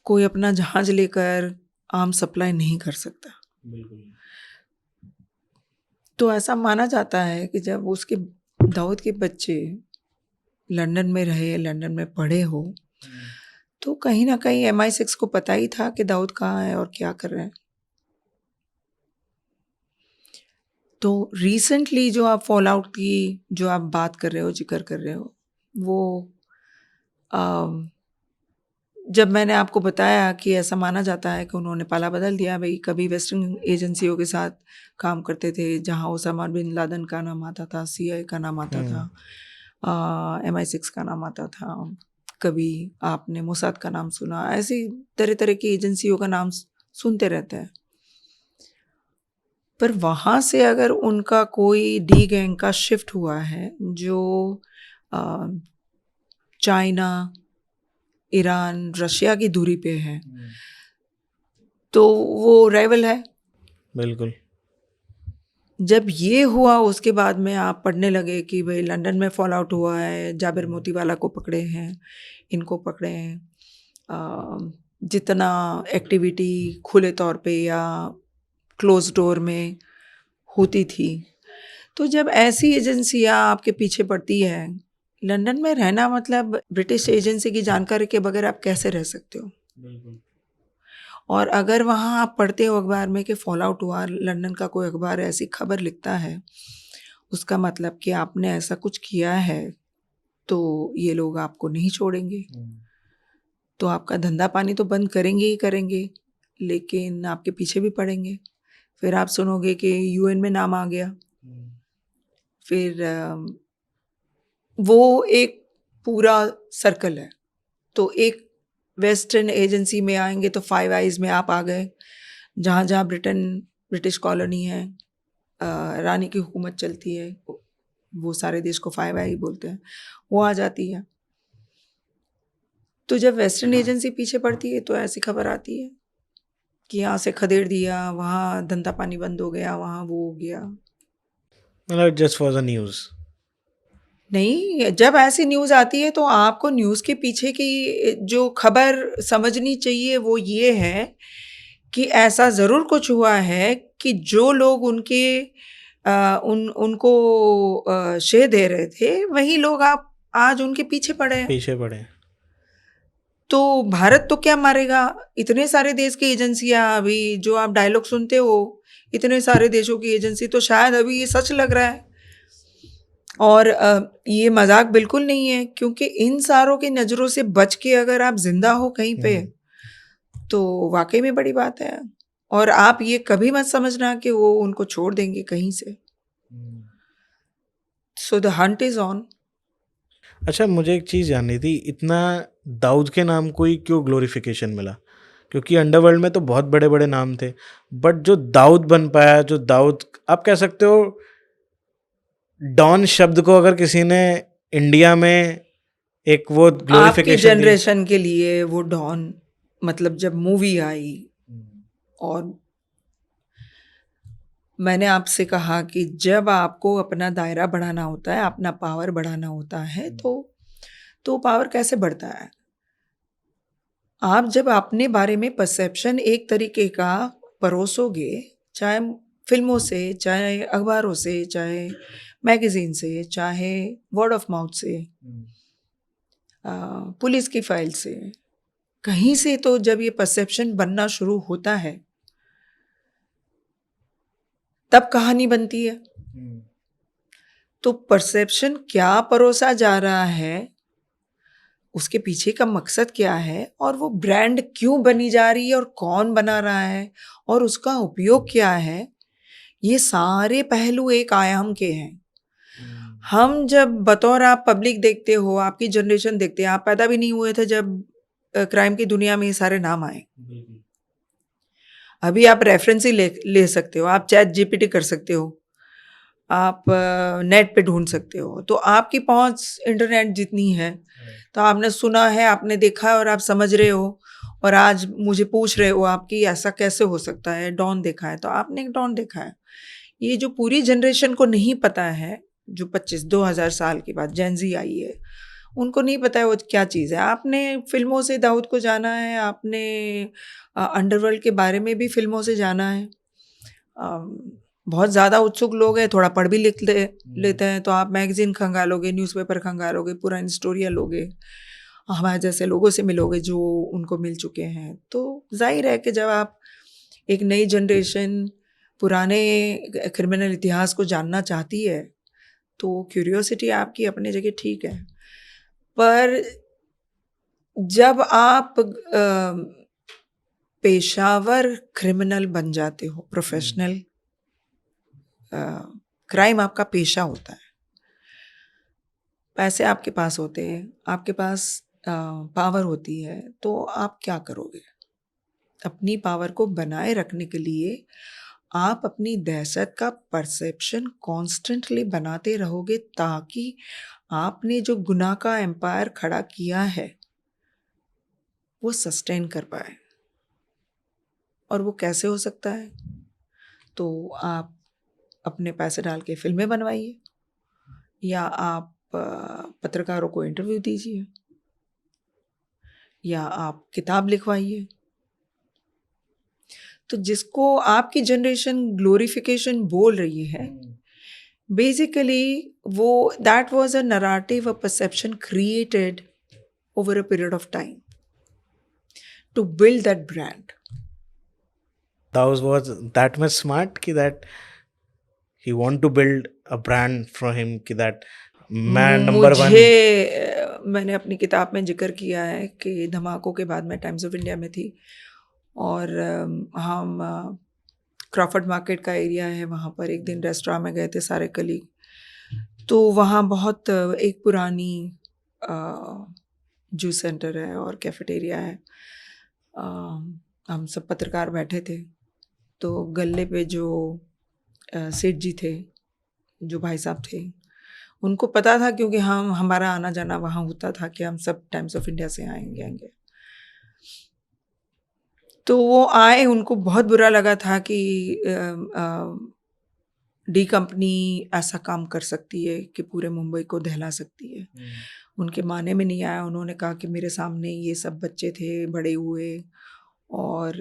कोई अपना जहाज लेकर आर्म सप्लाई नहीं कर सकता। बिल्कुल। तो ऐसा माना जाता है कि जब उसके दाऊद के बच्चे लंदन में रहे, लंदन में पढ़े हो, तो कहीं ना कहीं MI6 को पता ही था कि दाऊद कहाँ है और क्या कर रहे हैं। तो रिसेंटली जो आप फॉल आउट की जो आप बात कर रहे हो, जिक्र कर रहे हो, वो जब मैंने आपको बताया कि ऐसा माना जाता है कि उन्होंने पाला बदल दिया, भाई कभी वेस्टर्न एजेंसियों के साथ काम करते थे जहां ओसामा बिन लादेन का नाम आता था, CIA का नाम आता था, MI6 का नाम आता था, कभी आपने मोसाद का नाम सुना, ऐसी तरह तरह की एजेंसियों का नाम सुनते रहते हैं। पर वहाँ से अगर उनका कोई डी गैंग का शिफ्ट हुआ है जो चाइना, ईरान, रशिया की दूरी पे है, तो वो राइवल है। बिल्कुल। जब ये हुआ उसके बाद में आप पढ़ने लगे कि भाई लंदन में फॉल आउट हुआ है, जाबिर मोतीवाला को पकड़े हैं, इनको पकड़े हैं। जितना एक्टिविटी खुले तौर पे या क्लोज डोर में होती थी, तो जब ऐसी एजेंसियां आपके पीछे पड़ती है, लंदन में रहना मतलब ब्रिटिश एजेंसी की जानकारी के बगैर आप कैसे रह सकते हो। और अगर वहाँ आप पढ़ते हो अखबार में कि फॉल आउट हुआ, लंदन का कोई अखबार ऐसी खबर लिखता है, उसका मतलब कि आपने ऐसा कुछ किया है तो ये लोग आपको नहीं छोड़ेंगे। तो आपका धंधा पानी तो बंद करेंगे ही करेंगे, लेकिन आपके पीछे भी पड़ेंगे। फिर आप सुनोगे कि यूएन में नाम आ गया। फिर वो एक पूरा सर्कल है। तो एक वेस्टर्न एजेंसी में आएंगे तो फाइव आइज में आप आ गए, जहाँ जहाँ ब्रिटिश कॉलोनी है, रानी की हुकूमत चलती है, वो सारे देश को फाइव आई बोलते हैं, वो आ जाती है। तो जब वेस्टर्न एजेंसी पीछे पड़ती है तो ऐसी खबर आती है कि यहाँ से खदेड़ दिया, वहाँ धंधा पानी बंद हो गया, वहाँ वो हो गया। मतलब जस्ट फॉर द न्यूज़। नहीं, जब ऐसी न्यूज़ आती है तो आपको न्यूज़ के पीछे की जो खबर समझनी चाहिए वो ये है कि ऐसा ज़रूर कुछ हुआ है कि जो लोग उनको श्रेय दे रहे थे, वही लोग आप आज उनके पीछे पड़े हैं। पीछे पड़े। तो भारत तो क्या मारेगा, इतने सारे देश की एजेंसियां, अभी जो आप डायलॉग सुनते हो, इतने सारे देशों की एजेंसी, तो शायद अभी ये सच लग रहा है। और ये मजाक बिल्कुल नहीं है, क्योंकि इन सारों की नज़रों से बच के अगर आप जिंदा हो कहीं पे, तो वाकई में बड़ी बात है। और आप ये कभी मत समझना कि वो उनको छोड़ देंगे कहीं से। So the Hunt is on. अच्छा, मुझे एक चीज़ जाननी थी, इतना दाऊद के नाम को ही क्यों ग्लोरिफिकेशन मिला? क्योंकि अंडरवर्ल्ड में तो बहुत बड़े बड़े नाम थे, बट जो दाऊद बन पाया, जो दाऊद, आप कह सकते हो डॉन शब्द को अगर किसी ने इंडिया में एक वो आपकी ग्लोरिफिकेशन दी। जनरेशन के लिए वो डॉन, मतलब जब मूवी आई और मैंने आपसे कहा कि जब आपको अपना दायरा बढ़ाना होता है, अपना पावर बढ़ाना होता है, तो पावर कैसे बढ़ता है? आप जब अपने बारे में परसेप्शन एक तरीके का परोसोगे, चाहे फिल्मों से, चाहे अखबारों से, चाहे मैगजीन से, चाहे वर्ड ऑफ माउथ से, पुलिस की फाइल से, कहीं से, तो जब ये परसेप्शन बनना शुरू होता है तब कहानी बनती है। तो परसेप्शन क्या परोसा जा रहा है, उसके पीछे का मकसद क्या है, और वो ब्रांड क्यों बनी जा रही है, और कौन बना रहा है, और उसका उपयोग क्या है, ये सारे पहलू एक आयाम के हैं। हम जब बतौर आप पब्लिक देखते हो, आपकी जनरेशन देखते हैं, आप पैदा भी नहीं हुए थे जब क्राइम की दुनिया में ये सारे नाम आए। अभी आप रेफरेंस ही ले सकते हो, आप चैट जीपीटी कर सकते हो, आप नेट पे ढूंढ सकते हो, तो आपकी पहुंच इंटरनेट जितनी है, तो आपने सुना है, आपने देखा है, और आप समझ रहे हो, और आज मुझे पूछ रहे हो आपकी ऐसा कैसे हो सकता है, डॉन देखा है, तो आपने एक डॉन देखा है। ये जो पूरी जनरेशन को नहीं पता है, जो 25-2000 साल के बाद जेनजी आई है, उनको नहीं पता है वो क्या चीज़ है। आपने फिल्मों से दाऊद को जाना है, आपने अंडरवर्ल्ड के बारे में भी फिल्मों से जाना है। बहुत ज़्यादा उत्सुक लोग हैं, थोड़ा पढ़ भी लेते हैं, तो आप मैगजीन खंगालोगे, न्यूज़पेपर खंगालोगे, पुरानी स्टोरियाँ लोगे, हमारे जैसे लोगों से मिलोगे जो उनको मिल चुके हैं। तो जाहिर है कि जब आप एक नई जनरेशन पुराने क्रिमिनल इतिहास को जानना चाहती है, तो क्यूरियोसिटी आपकी अपनी जगह ठीक है। पर जब आप पेशावर क्रिमिनल बन जाते हो, प्रोफेशनल क्राइम आपका पेशा होता है, पैसे आपके पास होते हैं, आपके पास पावर होती है, तो आप क्या करोगे? अपनी पावर को बनाए रखने के लिए आप अपनी दहशत का परसेप्शन कॉन्स्टेंटली बनाते रहोगे, ताकि आपने जो गुनाह का एम्पायर खड़ा किया है वो सस्टेन कर पाए। और वो कैसे हो सकता है? तो आप अपने पैसे डाल के फिल्में बनवाइए, या आप पत्रकारों को इंटरव्यू दीजिए, या आप किताब लिखवाइए। तो जिसको आपकी जनरेशन ग्लोरिफिकेशन बोल रही है, बेसिकली वो that was a narrative, a perception created over a period of time to build that brand. was that much smart कि that he want to build a brand for him कि that मैं number one. मैंने अपनी किताब में जिक्र किया है कि धमाकों के बाद मैं टाइम्स ऑफ इंडिया में थी, और हम क्रॉफर्ड मार्केट का एरिया है, वहाँ पर एक दिन रेस्टोरेंट में गए थे सारे कलीग। तो वहाँ बहुत एक पुरानी जूस सेंटर है और कैफेटेरिया है। हम सब पत्रकार बैठे थे, तो गल्ले पे जो सेठ जी थे, जो भाई साहब थे, उनको पता था क्योंकि हमारा आना जाना वहाँ होता था कि हम सब टाइम्स ऑफ इंडिया से आएंगे। तो वो आए, उनको बहुत बुरा लगा था कि डी कंपनी ऐसा काम कर सकती है कि पूरे मुंबई को दहला सकती है। उनके माने में नहीं आया। उन्होंने कहा कि मेरे सामने ये सब बच्चे थे, बड़े हुए, और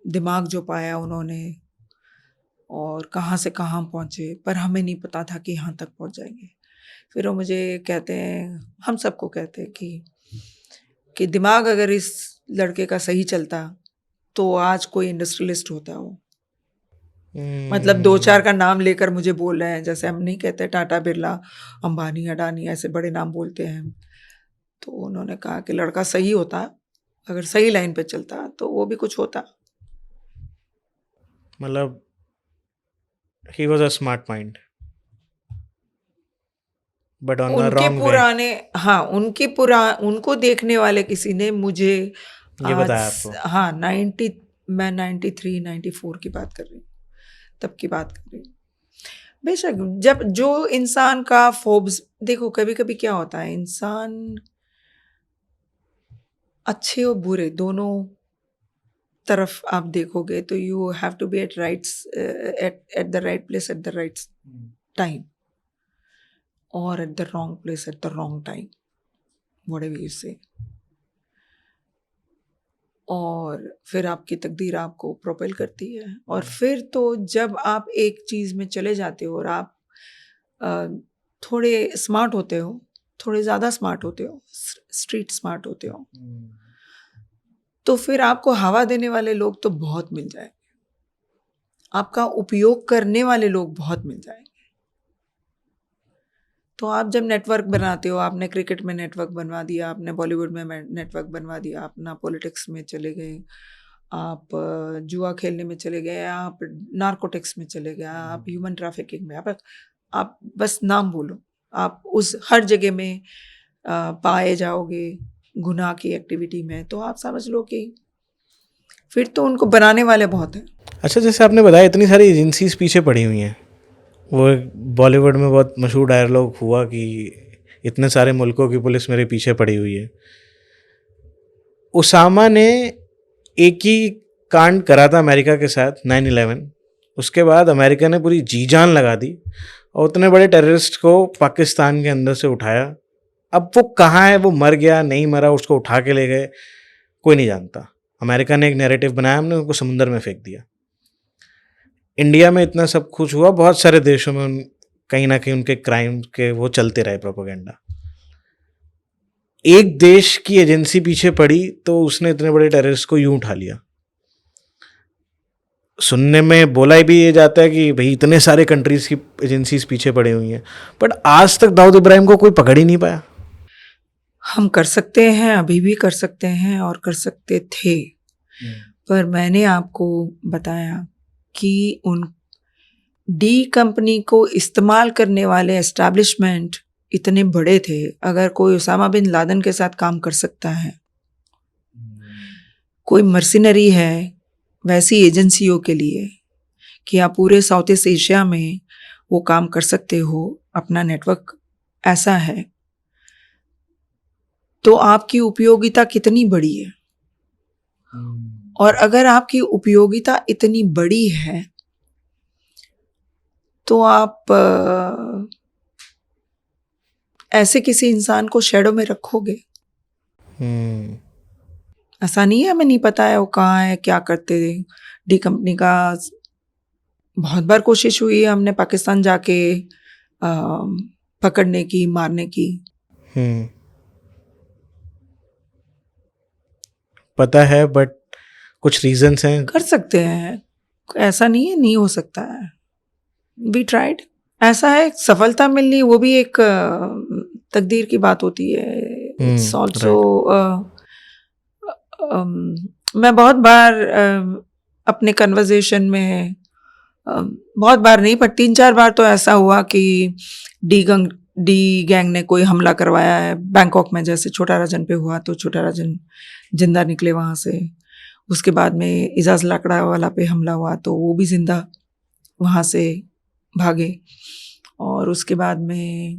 दिमाग जो पाया उन्होंने, और कहाँ से कहाँ पहुँचे, पर हमें नहीं पता था कि यहाँ तक पहुँच जाएंगे। फिर वो मुझे कहते हैं, हम सबको कहते हैं कि दिमाग अगर इस लड़के का सही चलता तो आज कोई इंडस्ट्रियलिस्ट होता हो। मतलब 2-4 का नाम लेकर मुझे बोल रहे हैं, जैसे हम नहीं कहते टाटा बिरला, अंबानी, अडानी, ऐसे बड़े नाम बोलते हैं। तो उन्होंने कहा कि लड़का सही होता, अगर सही लाइन पे चलता तो वो भी कुछ होता। मतलब he was a smart mind but on the wrong way। उनको देखने वाले किसी ने मुझे ये बताया आपको? हाँ, मैं 93 94 की बात कर रही हूँ, तब की बात कर रही हूँ। बेशक जब जो इंसान का फोब्स, देखो कभी कभी क्या होता है, इंसान अच्छे और बुरे दोनों तरफ आप देखोगे तो you have to be at the right place at the right time, और at the wrong place at the wrong time, whatever you say. और फिर आपकी तकदीर आपको प्रोपेल करती है। और फिर तो जब आप एक चीज़ में चले जाते हो और आप थोड़े स्मार्ट होते हो, थोड़े ज़्यादा स्मार्ट होते हो, स्ट्रीट स्मार्ट होते हो, तो फिर आपको हवा देने वाले लोग तो बहुत मिल जाएंगे, आपका उपयोग करने वाले लोग बहुत मिल जाएंगे। तो आप जब नेटवर्क बनाते हो, आपने क्रिकेट में नेटवर्क बनवा दिया, आपने बॉलीवुड में नेटवर्क बनवा दिया, अपना पॉलिटिक्स में चले गए, आप जुआ खेलने में चले गए, आप नारकोटिक्स में चले गए, आप ह्यूमन ट्रैफिकिंग में, आप बस नाम बोलो, आप उस हर जगह में पाए जाओगे गुनाह की एक्टिविटी में। तो आप समझ लो कि फिर तो उनको बनाने वाले बहुत हैं। अच्छा, जैसे आपने बताया इतनी सारी एजेंसीज पीछे पड़ी हुई हैं, वो बॉलीवुड में बहुत मशहूर डायलॉग हुआ कि इतने सारे मुल्कों की पुलिस मेरे पीछे पड़ी हुई है। उसामा ने एक ही कांड करा था अमेरिका के साथ, 9/11। उसके बाद अमेरिका ने पूरी जी जान लगा दी और उतने बड़े टेररिस्ट को पाकिस्तान के अंदर से उठाया। अब वो कहाँ है, वो मर गया नहीं मरा, उसको उठा के ले गए, कोई नहीं जानता। अमेरिका ने एक नैरेटिव बनाया, हमने उनको समुंदर में फेंक दिया। इंडिया में इतना सब कुछ हुआ, बहुत सारे देशों में कहीं ना कहीं उनके क्राइम के वो चलते रहे प्रोपेगेंडा। एक देश की एजेंसी पीछे पड़ी तो उसने इतने बड़े टेररिस्ट को यूं उठा लिया। सुनने में बोला भी ये जाता है कि भाई इतने सारे कंट्रीज की एजेंसीज पीछे पड़ी हुई हैं, बट आज तक दाऊद इब्राहिम को कोई पकड़ ही नहीं पाया। हम कर सकते हैं, अभी भी कर सकते हैं और कर सकते थे, पर मैंने आपको बताया कि उन डी कंपनी को इस्तेमाल करने वाले एस्टैब्लिशमेंट इतने बड़े थे। अगर कोई उसामा बिन लादेन के साथ काम कर सकता है, कोई मर्सिनरी है वैसी एजेंसियों के लिए कि आप पूरे साउथ ईस्ट एशिया में वो काम कर सकते हो, अपना नेटवर्क ऐसा है, तो आपकी उपयोगिता कितनी बड़ी है। और अगर आपकी उपयोगिता इतनी बड़ी है तो आप ऐसे किसी इंसान को शैडो में रखोगे? ऐसा नहीं है हमें नहीं पता है वो कहाँ है, क्या करते थे। डी कंपनी का बहुत बार कोशिश हुई है, हमने पाकिस्तान जाके पकड़ने की, मारने की। पता है, बट कुछ रीजंस हैं। कर सकते हैं, ऐसा नहीं है नहीं हो सकता है। We tried. ऐसा है, सफलता मिलनी वो भी एक तकदीर की बात होती है। इट्स ऑल्सो मैं बहुत बार अपने कन्वर्जेशन में बहुत बार नहीं पर 3-4 बार तो ऐसा हुआ कि डी गैंग ने कोई हमला करवाया है बैंकॉक में, जैसे छोटा राजन पे हुआ तो छोटा राजन जिंदा निकले वहाँ से। उसके बाद में इजाज लाकड़ा वाला पे हमला हुआ तो वो भी जिंदा वहाँ से भागे। और उसके बाद में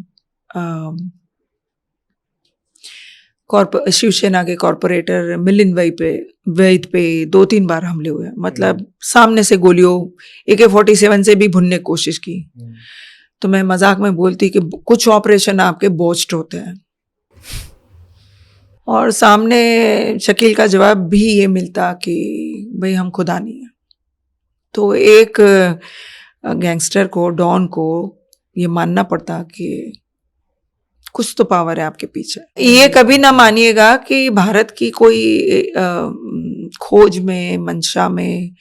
शिवसेना के कॉरपोरेटर मिलिंद वैद पे 2-3 बार हमले हुए। मतलब सामने से गोलियों AK-47 से भी भुनने की कोशिश की। तो मैं मजाक में बोलती कि कुछ ऑपरेशन आपके बोच्ड होते हैं। और सामने शकील का जवाब भी ये मिलता कि भाई हम खुदा नहीं है। तो एक गैंगस्टर को, डॉन को ये मानना पड़ता कि कुछ तो पावर है आपके पीछे। ये कभी ना मानिएगा कि भारत की कोई खोज में, मंशा में,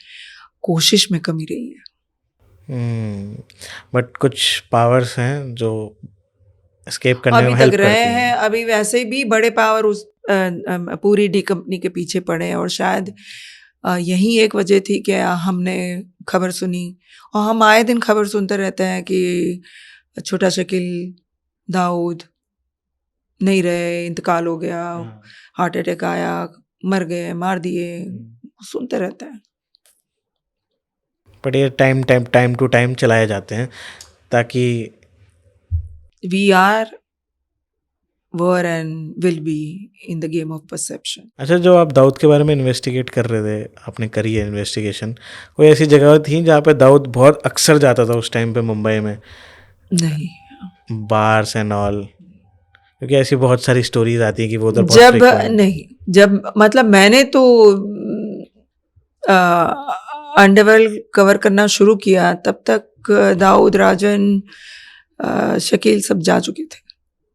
कोशिश में कमी रही है। बट कुछ पावर्स हैं जो एस्केप करने में अभी हेल्प तक करती रहे हैं। हैं। अभी वैसे भी बड़े पावर उस पूरी डी कंपनी के पीछे पड़े हैं। और शायद यही एक वजह थी कि हमने खबर सुनी, और हम आए दिन खबर सुनते रहते हैं कि छोटा शकील दाऊद नहीं रहे, इंतकाल हो गया, हार्ट अटैक आया, मर गए, मार दिए, सुनते रहते हैं। बट ये टाइम टू टाइम चलाए जाते हैं ताकि we are were and will be in the game of perception. अच्छा, जो आप दाऊद के बारे में इन्वेस्टिगेट कर रहे थे, आपने करी है इन्वेस्टिगेशन, कोई ऐसी जगह थी जहाँ पे दाऊद बहुत अक्सर जाता था उस टाइम पे मुंबई में? नहीं, बार्स एंड ऑल, क्योंकि ऐसी बहुत सारी स्टोरीज आती हैं कि वो उधर बहुत जब frequent- नहीं, जब मतलब मैंने तो अंडरवर्ल्ड कवर करना शुरू किया तब तक दाऊद, राजन, शकील सब जा चुके थे,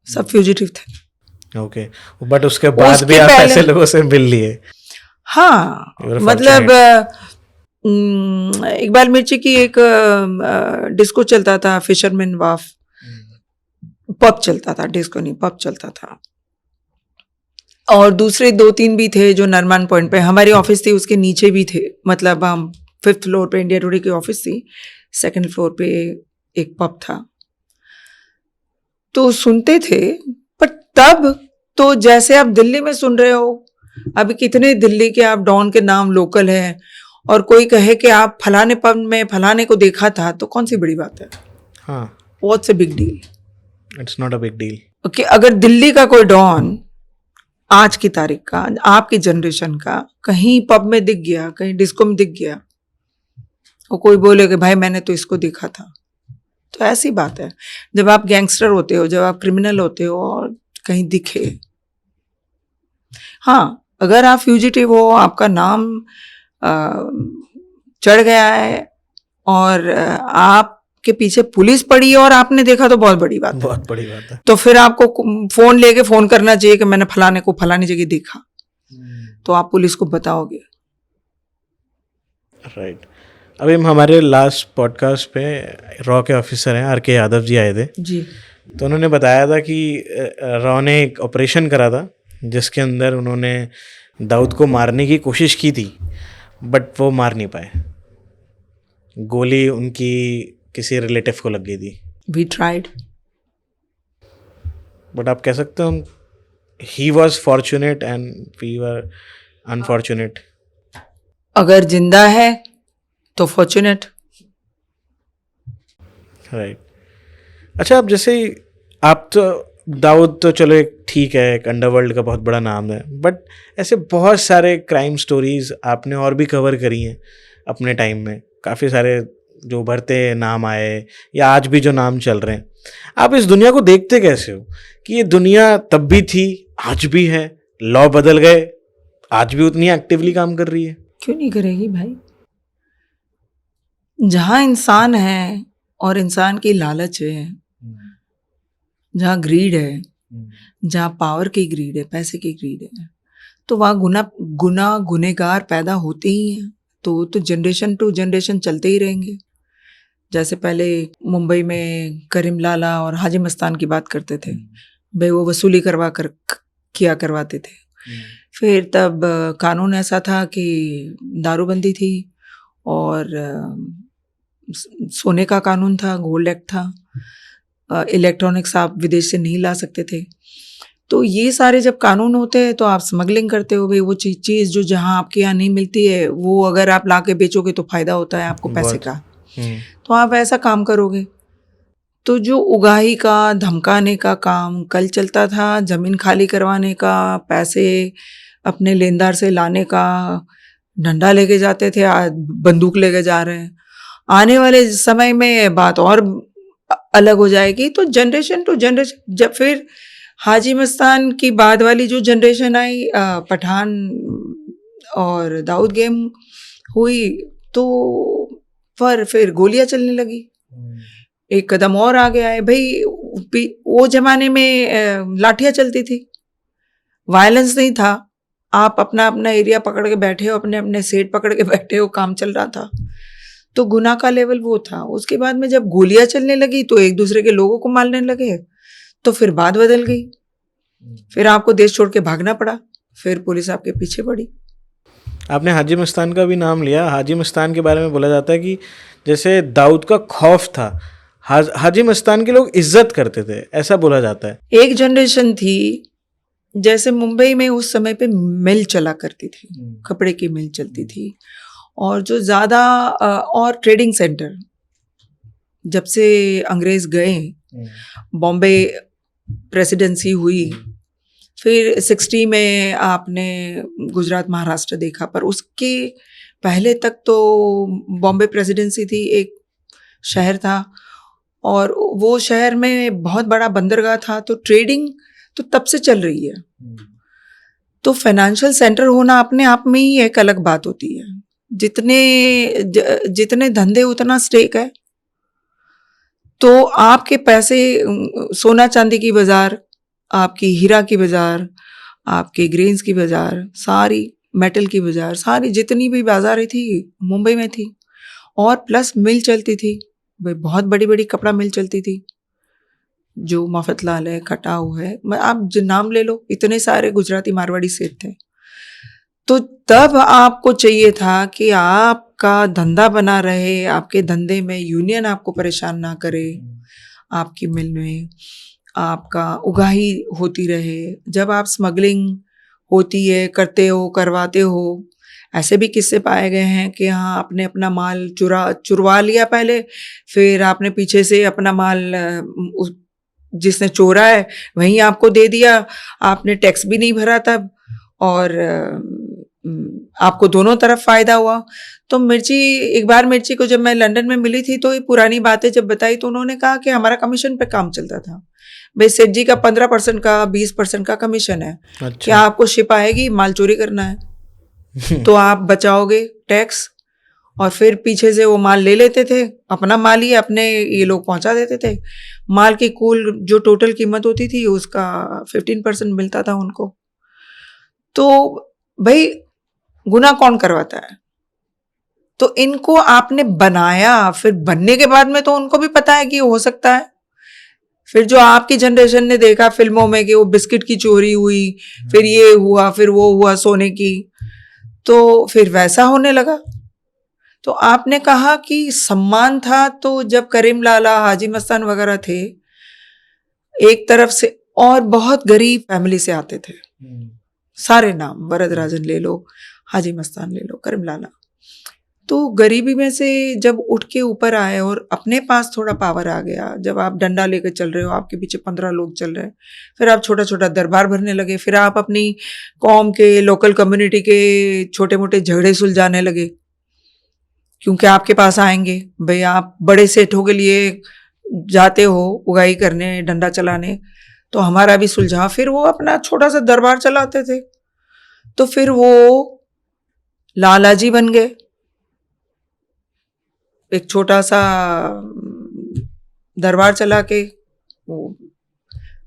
सब फ्यूजिटिव थे। ओके, बट उसके बाद उसके भी आप पहले- ऐसे लोगों से मिल लिए? हाँ, You were मतलब इकबाल मिर्ची की एक डिस्को चलता था, फिशरमैन वाफ, पब चलता था, डिस्को नहीं पब चलता था। और दूसरे 2-3 भी थे जो नरमान पॉइंट पे, हमारी ऑफिस थी उसके नीचे भी थे। मतलब हम 5th फ्लोर पे इंडिया टुडे की ऑफिस थी, 2nd फ्लोर पे एक पब था। तो सुनते थे, पर तब तो जैसे आप दिल्ली में सुन रहे हो, अभी कितने दिल्ली के आप डॉन के नाम लोकल है, और कोई कहे कि आप फलाने पब में फलाने को देखा था, तो कौन सी बड़ी बात है? हाँ, what's a big deal? It's not a big deal. Okay, अगर दिल्ली का कोई डॉन आज की तारीख का, आपकी जनरेशन का, कहीं पब में दिख गया, कहीं डिस्को में दिख गया, और कोई बोले कि भाई मैंने तो इसको देखा था, तो ऐसी बात है। जब आप गैंगस्टर होते हो, जब आप क्रिमिनल होते हो और कहीं दिखे, हाँ, अगर आप फ्यूजिटिव हो, आपका नाम चढ़ गया है और आपके पीछे पुलिस पड़ी है और आपने देखा, तो बहुत बड़ी बात है। बहुत बड़ी बात है। तो फिर आपको फोन लेके फोन करना चाहिए कि मैंने फलाने को फलानी जगह देखा, तो आप पुलिस को बताओगे। राइट। अभी हम हमारे लास्ट पॉडकास्ट पे रॉ के ऑफिसर हैं RK यादव जी आए थे, जी, तो उन्होंने बताया था कि रॉ ने एक ऑपरेशन करा था जिसके अंदर उन्होंने दाऊद को मारने की कोशिश की थी, बट वो मार नहीं पाए। गोली उनकी किसी रिलेटिव को लग गई थी। We tried. बट आप कह सकते हो he was fortunate and we were unfortunate. अगर जिंदा है तो फॉर्चुनेट। राइट। अच्छा, अब जैसे आप तो दाऊद तो चलो एक ठीक है, एक अंडरवर्ल्ड का बहुत बड़ा नाम है, बट ऐसे बहुत सारे क्राइम स्टोरीज आपने और भी कवर करी हैं अपने टाइम में। काफ़ी सारे जो उभरते नाम आए या आज भी जो नाम चल रहे हैं, आप इस दुनिया को देखते कैसे हो कि ये दुनिया तब भी थी, आज भी है, लॉ बदल गए, आज भी उतनी एक्टिवली काम कर रही है? क्यों नहीं करेगी भाई? जहाँ इंसान है और इंसान की लालच है, जहाँ ग्रीड है, जहाँ पावर की ग्रीड है, पैसे की ग्रीड है, तो वहाँ गुनेगार पैदा होते ही हैं। तो जनरेशन टू जनरेशन चलते ही रहेंगे। जैसे पहले मुंबई में करीम लाला और हाजी मस्तान की बात करते थे, भाई वो वसूली किया करवाते थे। फिर तब कानून ऐसा था कि दारूबंदी थी और सोने का कानून था, गोल्ड एक्ट था, इलेक्ट्रॉनिक्स आप विदेश से नहीं ला सकते थे। तो ये सारे जब कानून होते हैं तो आप स्मगलिंग करते हो, भाई वो चीज़ जो जहाँ आपके यहाँ नहीं मिलती है वो अगर आप ला के बेचोगे तो फ़ायदा होता है आपको पैसे का, तो आप ऐसा काम करोगे। तो जो उगाही का, धमकाने का काम कल चलता था, ज़मीन खाली करवाने का, पैसे अपने लेनदार से लाने का, डंडा लेके जाते थे, बंदूक लेके जा रहे हैं। आने वाले समय में बात और अलग हो जाएगी। तो जनरेशन टू जनरेशन, जब फिर हाजी मस्तान की बाद वाली जो जनरेशन आई, पठान और दाऊद गेम हुई, तो फिर गोलियां चलने लगी। एक कदम और आगे आए भाई, वो जमाने में लाठियां चलती थी, वायलेंस नहीं था। आप अपना अपना एरिया पकड़ के बैठे हो, अपने अपने सेट पकड़ के बैठे हो, काम चल रहा था। तो गुनाह का लेवल वो था। उसके बाद में जब गोलियां चलने लगी तो एक दूसरे के लोगों को मारने लगे, तो फिर बात बदल गई। फिर आपको देश छोड़ के भागना पड़ा, फिर पुलिस आपके पीछे पड़ी। आपने हाजी मस्तान का भी नाम लिया। हाजी मस्तान के बारे में बोला जाता है कि जैसे दाऊद का खौफ था, हाजी मस्तान के लोग इज्जत करते थे, ऐसा बोला जाता है। एक जनरेशन थी, जैसे मुंबई में उस समय पे मिल चला करती थी, कपड़े की मिल चलती थी, और जो ज़्यादा और ट्रेडिंग सेंटर, जब से अंग्रेज गए, बॉम्बे प्रेसिडेंसी हुई, फिर 60 में आपने गुजरात महाराष्ट्र देखा, पर उसके पहले तक तो बॉम्बे प्रेसिडेंसी थी, एक शहर था और वो शहर में बहुत बड़ा बंदरगाह था। तो ट्रेडिंग तो तब से चल रही है। तो फाइनेंशियल सेंटर होना अपने आप में ही एक अलग बात होती है। जितने धंधे उतना स्टेक है। तो आपके पैसे, सोना चांदी की बाजार, आपकी हीरा की बाजार, आपके ग्रेन्स की बाजार, सारी मेटल की बाजार, सारी जितनी भी बाजारें थी मुंबई में थी। और प्लस मिल चलती थी, बहुत बड़ी बड़ी कपड़ा मिल चलती थी, जो मफतलाल है, खटाऊ है, आप नाम ले लो, इतने सारे गुजराती मारवाड़ी सेठ थे। तो तब आपको चाहिए था कि आपका धंधा बना रहे, आपके धंधे में यूनियन आपको परेशान ना करे, आपकी मिल में आपका उगाही होती रहे। जब आप स्मगलिंग होती है, करते हो, करवाते हो, ऐसे भी किस्से पाए गए हैं कि हाँ, आपने अपना माल चुरवा लिया पहले, फिर आपने पीछे से अपना माल जिसने चोरा है वहीं आपको दे दिया, आपने टैक्स भी नहीं भरा तब, और आपको दोनों तरफ फायदा हुआ। तो एक बार मिर्ची को जब मैं लंदन में मिली थी तो ये पुरानी बातें जब बताई तो उन्होंने कहा कि हमारा कमीशन पे काम चलता था। भाई सेठ जी का 15% का 20% का कमीशन है। अच्छा। क्या आपको शिप आएगी, माल चोरी करना है तो आप बचाओगे टैक्स, और फिर पीछे से वो माल ले लेते थे, अपना माल ही अपने ये लोग पहुंचा देते थे। माल की कुल जो टोटल कीमत होती थी उसका 15% मिलता था उनको। तो भाई गुनाह कौन करवाता है? तो इनको आपने बनाया, फिर बनने के बाद में तो उनको भी पता है कि हो सकता है। फिर जो आपकी जनरेशन ने देखा फिल्मों में कि वो बिस्किट की चोरी हुई, फिर ये हुआ, फिर वो हुआ सोने की, तो फिर वैसा होने लगा। तो आपने कहा कि सम्मान था, तो जब करीम लाला, हाजी मस्तान वगैरह थे, एक तरफ से और बहुत गरीब फैमिली से आते थे, सारे नाम वरदराजन ले लो, हाजी मस्तान ले लो, करीम लाला, तो गरीबी में से जब उठ के ऊपर आए और अपने पास थोड़ा पावर आ गया, जब आप डंडा लेकर चल रहे हो, आपके पीछे 15 लोग चल रहे हैं, फिर आप छोटा छोटा दरबार भरने लगे, फिर आप अपनी कौम के, लोकल कम्युनिटी के छोटे मोटे झगड़े सुलझाने लगे, क्योंकि आपके पास आएंगे, भाई आप बड़े सेठों के लिए जाते हो उगाई करने, डंडा चलाने, तो हमारा भी सुलझा। फिर वो अपना छोटा सा दरबार चलाते थे, तो फिर वो लालाजी बन गए। एक छोटा सा दरबार चला के वो,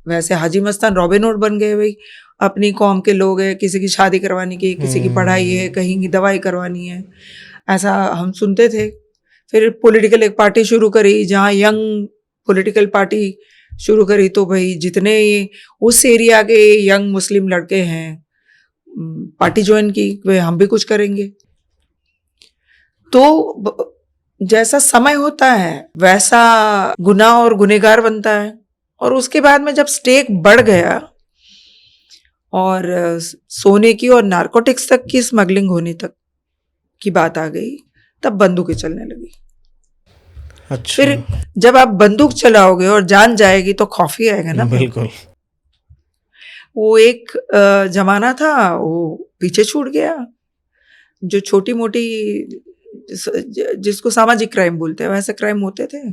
वैसे हाजी मस्तान रॉबिन हुड बन गए। भाई अपनी कौम के लोग हैं, किसी की शादी करवानी की, किसी की पढ़ाई है, कहीं की दवाई करवानी है, ऐसा हम सुनते थे। फिर पॉलिटिकल एक पार्टी शुरू करी, जहाँ यंग पॉलिटिकल पार्टी शुरू करी, तो भाई जितने उस एरिया के यंग मुस्लिम लड़के हैं पार्टी ज्वाइन की, वे हम भी कुछ करेंगे। तो जैसा समय होता है वैसा गुनाह और गुनहगार बनता है। और उसके बाद में जब स्टेक बढ़ गया और सोने की और नारकोटिक्स तक की स्मगलिंग होने तक की बात आ गई, तब बंदूकें चलने लगी। अच्छा। फिर जब आप बंदूक चलाओगे और जान जाएगी तो खौफ ही आएगा ना। बिल्कुल। वो एक जमाना था, वो पीछे छूट गया। जो छोटी मोटी, जिसको सामाजिक क्राइम बोलते हैं, वैसे क्राइम होते थे।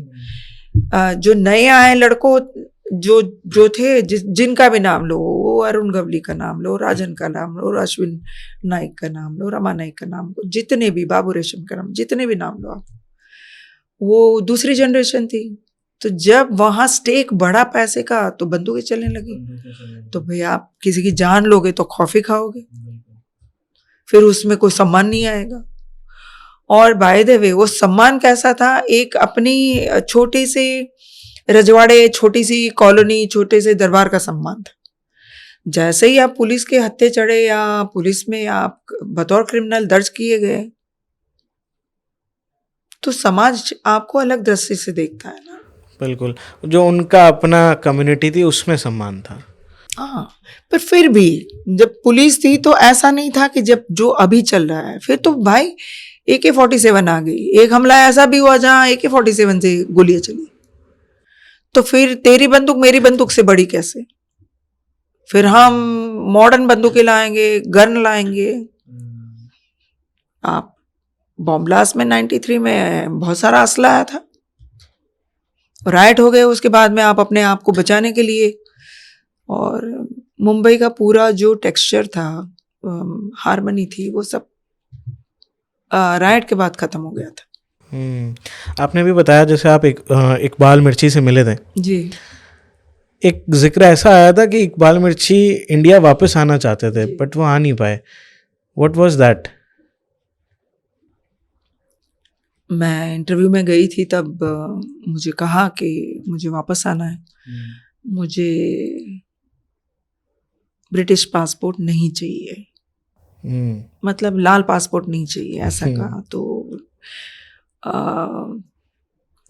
जो नए आए लड़कों, जो थे, जिनका भी नाम लो, वो अरुण गवली का नाम लो, राजन का नाम लो, अश्विन नाइक का नाम लो, रमा नाइक का नाम लो, जितने भी, बाबू रेशम का नाम, जितने भी नाम लो आप, वो दूसरी जनरेशन थी। तो जब वहां स्टेक बढ़ा पैसे का, तो बंदूकें चलने लगी। तो भाई आप किसी की जान लोगे तो खौफ ही खाओगे, फिर उसमें कोई सम्मान नहीं आएगा। और बाय द वे वो सम्मान कैसा था, एक अपनी छोटी सी रजवाड़े, छोटी सी कॉलोनी, छोटे से दरबार का सम्मान था। जैसे ही आप पुलिस के हत्थे चढ़े या पुलिस में आप बतौर क्रिमिनल दर्ज किए गए, तो समाज आपको अलग दृष्टि से देखता है ना। बिल्कुल, जो उनका अपना कम्युनिटी थी उसमें सम्मान था। हाँ, पर फिर भी जब पुलिस थी तो ऐसा नहीं था कि जब जो अभी चल रहा है, फिर तो भाई AK-47 आ गई। एक हमला ऐसा भी हुआ जहां AK-47 से गोलियां चली, तो फिर तेरी बंदूक मेरी बंदूक से बड़ी कैसे? फिर हम मॉडर्न बंदूकें लाएंगे, गन लाएंगे। आप बॉम्ब ब्लास्ट में 93 में बहुत सारा असला आया था, राइट हो गए उसके बाद में, आप अपने आप को बचाने के लिए। और मुंबई का पूरा जो टेक्सचर था, हार्मनी थी, वो सब राइट के बाद खत्म हो गया था। आपने भी बताया जैसे आप इकबाल मिर्ची से मिले थे जी। एक जिक्र ऐसा आया था कि इकबाल मिर्ची इंडिया वापस आना चाहते थे, बट वो आ नहीं पाए। What was that? मैं इंटरव्यू में गई थी, तब मुझे कहा कि मुझे वापस आना है, मुझे ब्रिटिश पासपोर्ट नहीं चाहिए, मतलब लाल पासपोर्ट नहीं चाहिए, ऐसा कहा। तो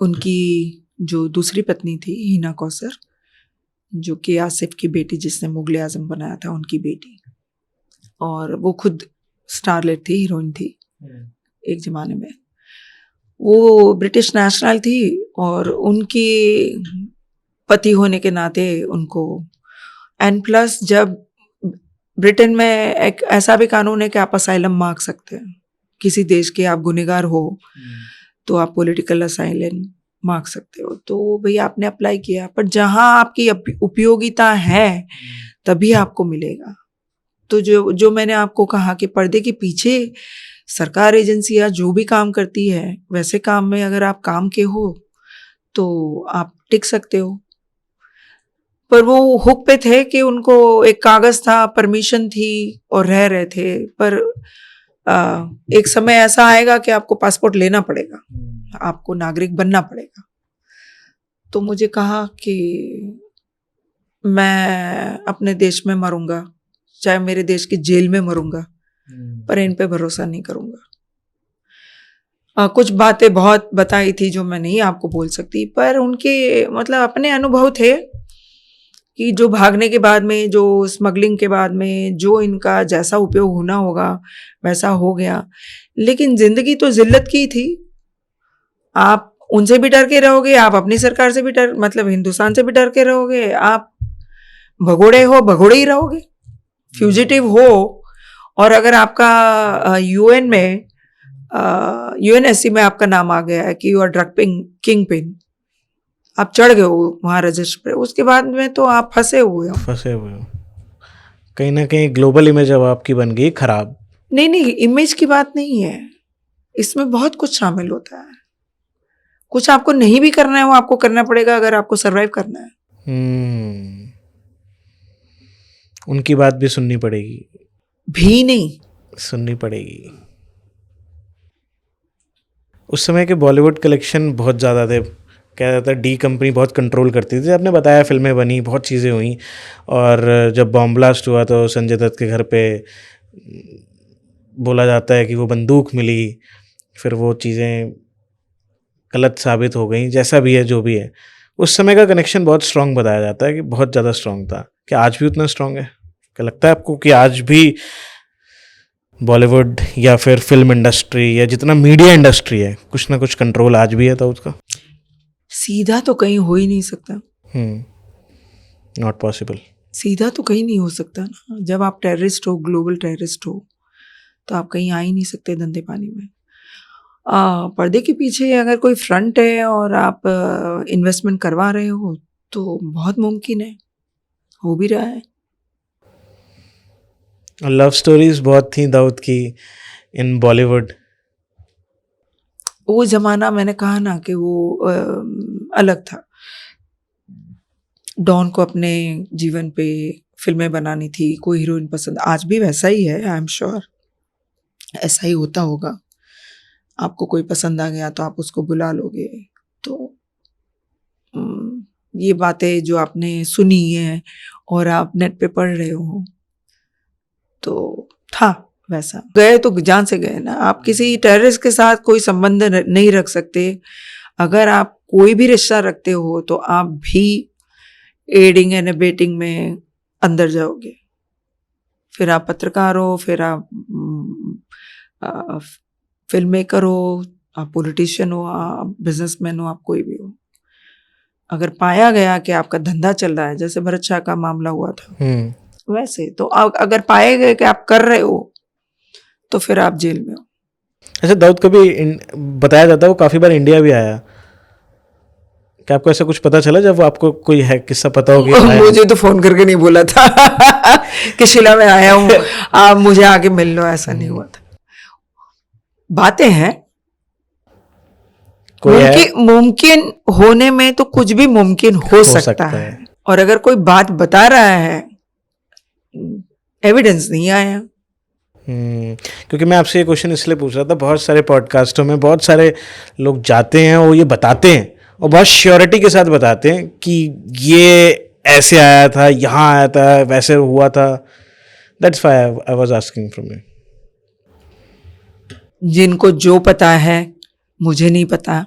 उनकी जो दूसरी पत्नी थी, हिना कौसर, जो कि आसिफ की बेटी, जिसने मुगले आजम बनाया था, उनकी बेटी, और वो खुद स्टारलेट थी, हीरोइन थी एक जमाने में, वो ब्रिटिश नेशनल थी। और उनकी पति होने के नाते उनको, एंड प्लस जब ब्रिटेन में एक ऐसा भी कानून है कि आप असाइलम मांग सकते हैं, किसी देश के आप गुनहगार हो तो आप पॉलिटिकल असाइलम मांग सकते हो। तो भैया आपने अप्लाई किया, पर जहां आपकी उपयोगिता है तभी आपको मिलेगा। तो जो मैंने आपको कहा कि पर्दे के पीछे सरकार, एजेंसियां जो भी काम करती है, वैसे काम में अगर आप काम के हो तो आप टिक सकते हो। पर वो हुक पे थे कि उनको एक कागज था, परमिशन थी और रह रहे थे। पर एक समय ऐसा आएगा कि आपको पासपोर्ट लेना पड़ेगा, आपको नागरिक बनना पड़ेगा। तो मुझे कहा कि मैं अपने देश में मरूंगा, चाहे मेरे देश की जेल में मरूंगा, पर इन पे भरोसा नहीं करूंगा। कुछ बातें बहुत बताई थी जो मैं नहीं आपको बोल सकती, पर उनके मतलब अपने अनुभव थे कि जो भागने के बाद में, जो स्मगलिंग के बाद में, जो इनका जैसा उपयोग होना होगा वैसा हो गया। लेकिन जिंदगी तो जिल्लत की थी, आप उनसे भी डर के रहोगे, आप अपनी सरकार से भी डर, मतलब हिंदुस्तान से भी डर के रहोगे, आप भगोड़े हो, भगोड़े ही रहोगे, फ्यूजिटिव हो। और अगर आपका UN में यूएनएससी में आपका नाम आ गया है कि you are drug kingpin, आप चढ़ गए हो वहाँ रजिस्टर पे, उसके बाद में तो आप फंसे हुए हो। फंसे हुए हो, कहीं ना कहीं ग्लोबल इमेज अब आपकी बन गई खराब। नहीं नहीं, इमेज की बात नहीं है, इसमें बहुत कुछ शामिल होता है। कुछ आपको नहीं भी करना है वो आपको करना पड़ेगा अगर आपको सरवाइव करना है। उनकी बात भी सुननी पड़ेगी। भी नहीं, सुननी पड़ेगी। उस समय के बॉलीवुड कलेक्शन बहुत ज़्यादा थे, कह जाता डी कंपनी बहुत कंट्रोल करती थी। आपने बताया फिल्में बनी, बहुत चीज़ें हुई, और जब बॉम्ब ब्लास्ट हुआ तो संजय दत्त के घर पे बोला जाता है कि वो बंदूक मिली, फिर वो चीज़ें गलत साबित हो गई। जैसा भी है, जो भी है, उस समय का कनेक्शन बहुत स्ट्रांग बताया जाता है कि बहुत ज़्यादा स्ट्रांग था। क्या आज भी उतना स्ट्रांग है? क्या लगता है आपको कि आज भी बॉलीवुड या फिर फिल्म इंडस्ट्री या जितना मीडिया इंडस्ट्री है, कुछ ना कुछ कंट्रोल आज भी है तो उसका? सीधा तो कहीं हो ही नहीं सकता। Not possible. सीधा तो कहीं नहीं हो सकता ना। जब आप टेररिस्ट हो, ग्लोबल टेररिस्ट हो, तो आप कहीं आ ही नहीं सकते धंधे पानी में। पर्दे के पीछे अगर कोई फ्रंट है और आप इन्वेस्टमेंट करवा रहे हो तो बहुत मुमकिन है, हो भी रहा है। लव स्टोरीज बहुत थी दाऊद की इन बॉलीवुड। वो जमाना मैंने कहा ना कि वो अलग था। डॉन को अपने जीवन पे फिल्में बनानी थी, कोई हीरोइन पसंद, आज भी वैसा ही है, आई एम श्योर ऐसा ही होता होगा। आपको कोई पसंद आ गया तो आप उसको बुला लोगे। तो ये बातें जो आपने सुनी है और आप नेट पे पढ़ रहे हो, तो था वैसा। गए तो जान से गए ना। आप किसी टेररिस्ट के साथ कोई संबंध नहीं रख सकते। अगर आप कोई भी रिश्ता रखते हो तो आप भी एडिंग एंड अबेटिंग में अंदर जाओगे। फिर आप पत्रकार हो, फिर आप फिल्म मेकर हो, आप पॉलिटिशियन हो, आप बिजनेसमैन हो, आप कोई भी हो, अगर पाया गया कि आपका धंधा चल रहा है, जैसे भरत शाह का मामला हुआ था, वैसे तो अगर पाए गए कि आप कर रहे हो तो फिर आप जेल में हो। अच्छा, दाऊद कभी बताया जाता है वो काफ़ी बार इंडिया भी आया, क्या आपको ऐसा कुछ पता चला जब आपको कोई है किस्सा पता हो गया? मुझे तो फोन करके नहीं बोला था कि शिला में आया हूँ, आप मुझे आके मिल लो, ऐसा नहीं हुआ था। बातें हैं, मुमकिन होने में तो कुछ भी मुमकिन हो सकता है। और अगर कोई बात बता रहा है, एविडेंस नहीं आया। क्योंकि मैं आपसे ये क्वेश्चन इसलिए पूछ रहा था, बहुत सारे पॉडकास्टों में बहुत सारे लोग जाते हैं और ये बताते हैं और बहुत श्योरिटी के साथ बताते हैं कि ये ऐसे आया था, यहाँ आया था, वैसे हुआ था। That's why I was asking from you. जिनको जो पता है, मुझे नहीं पता।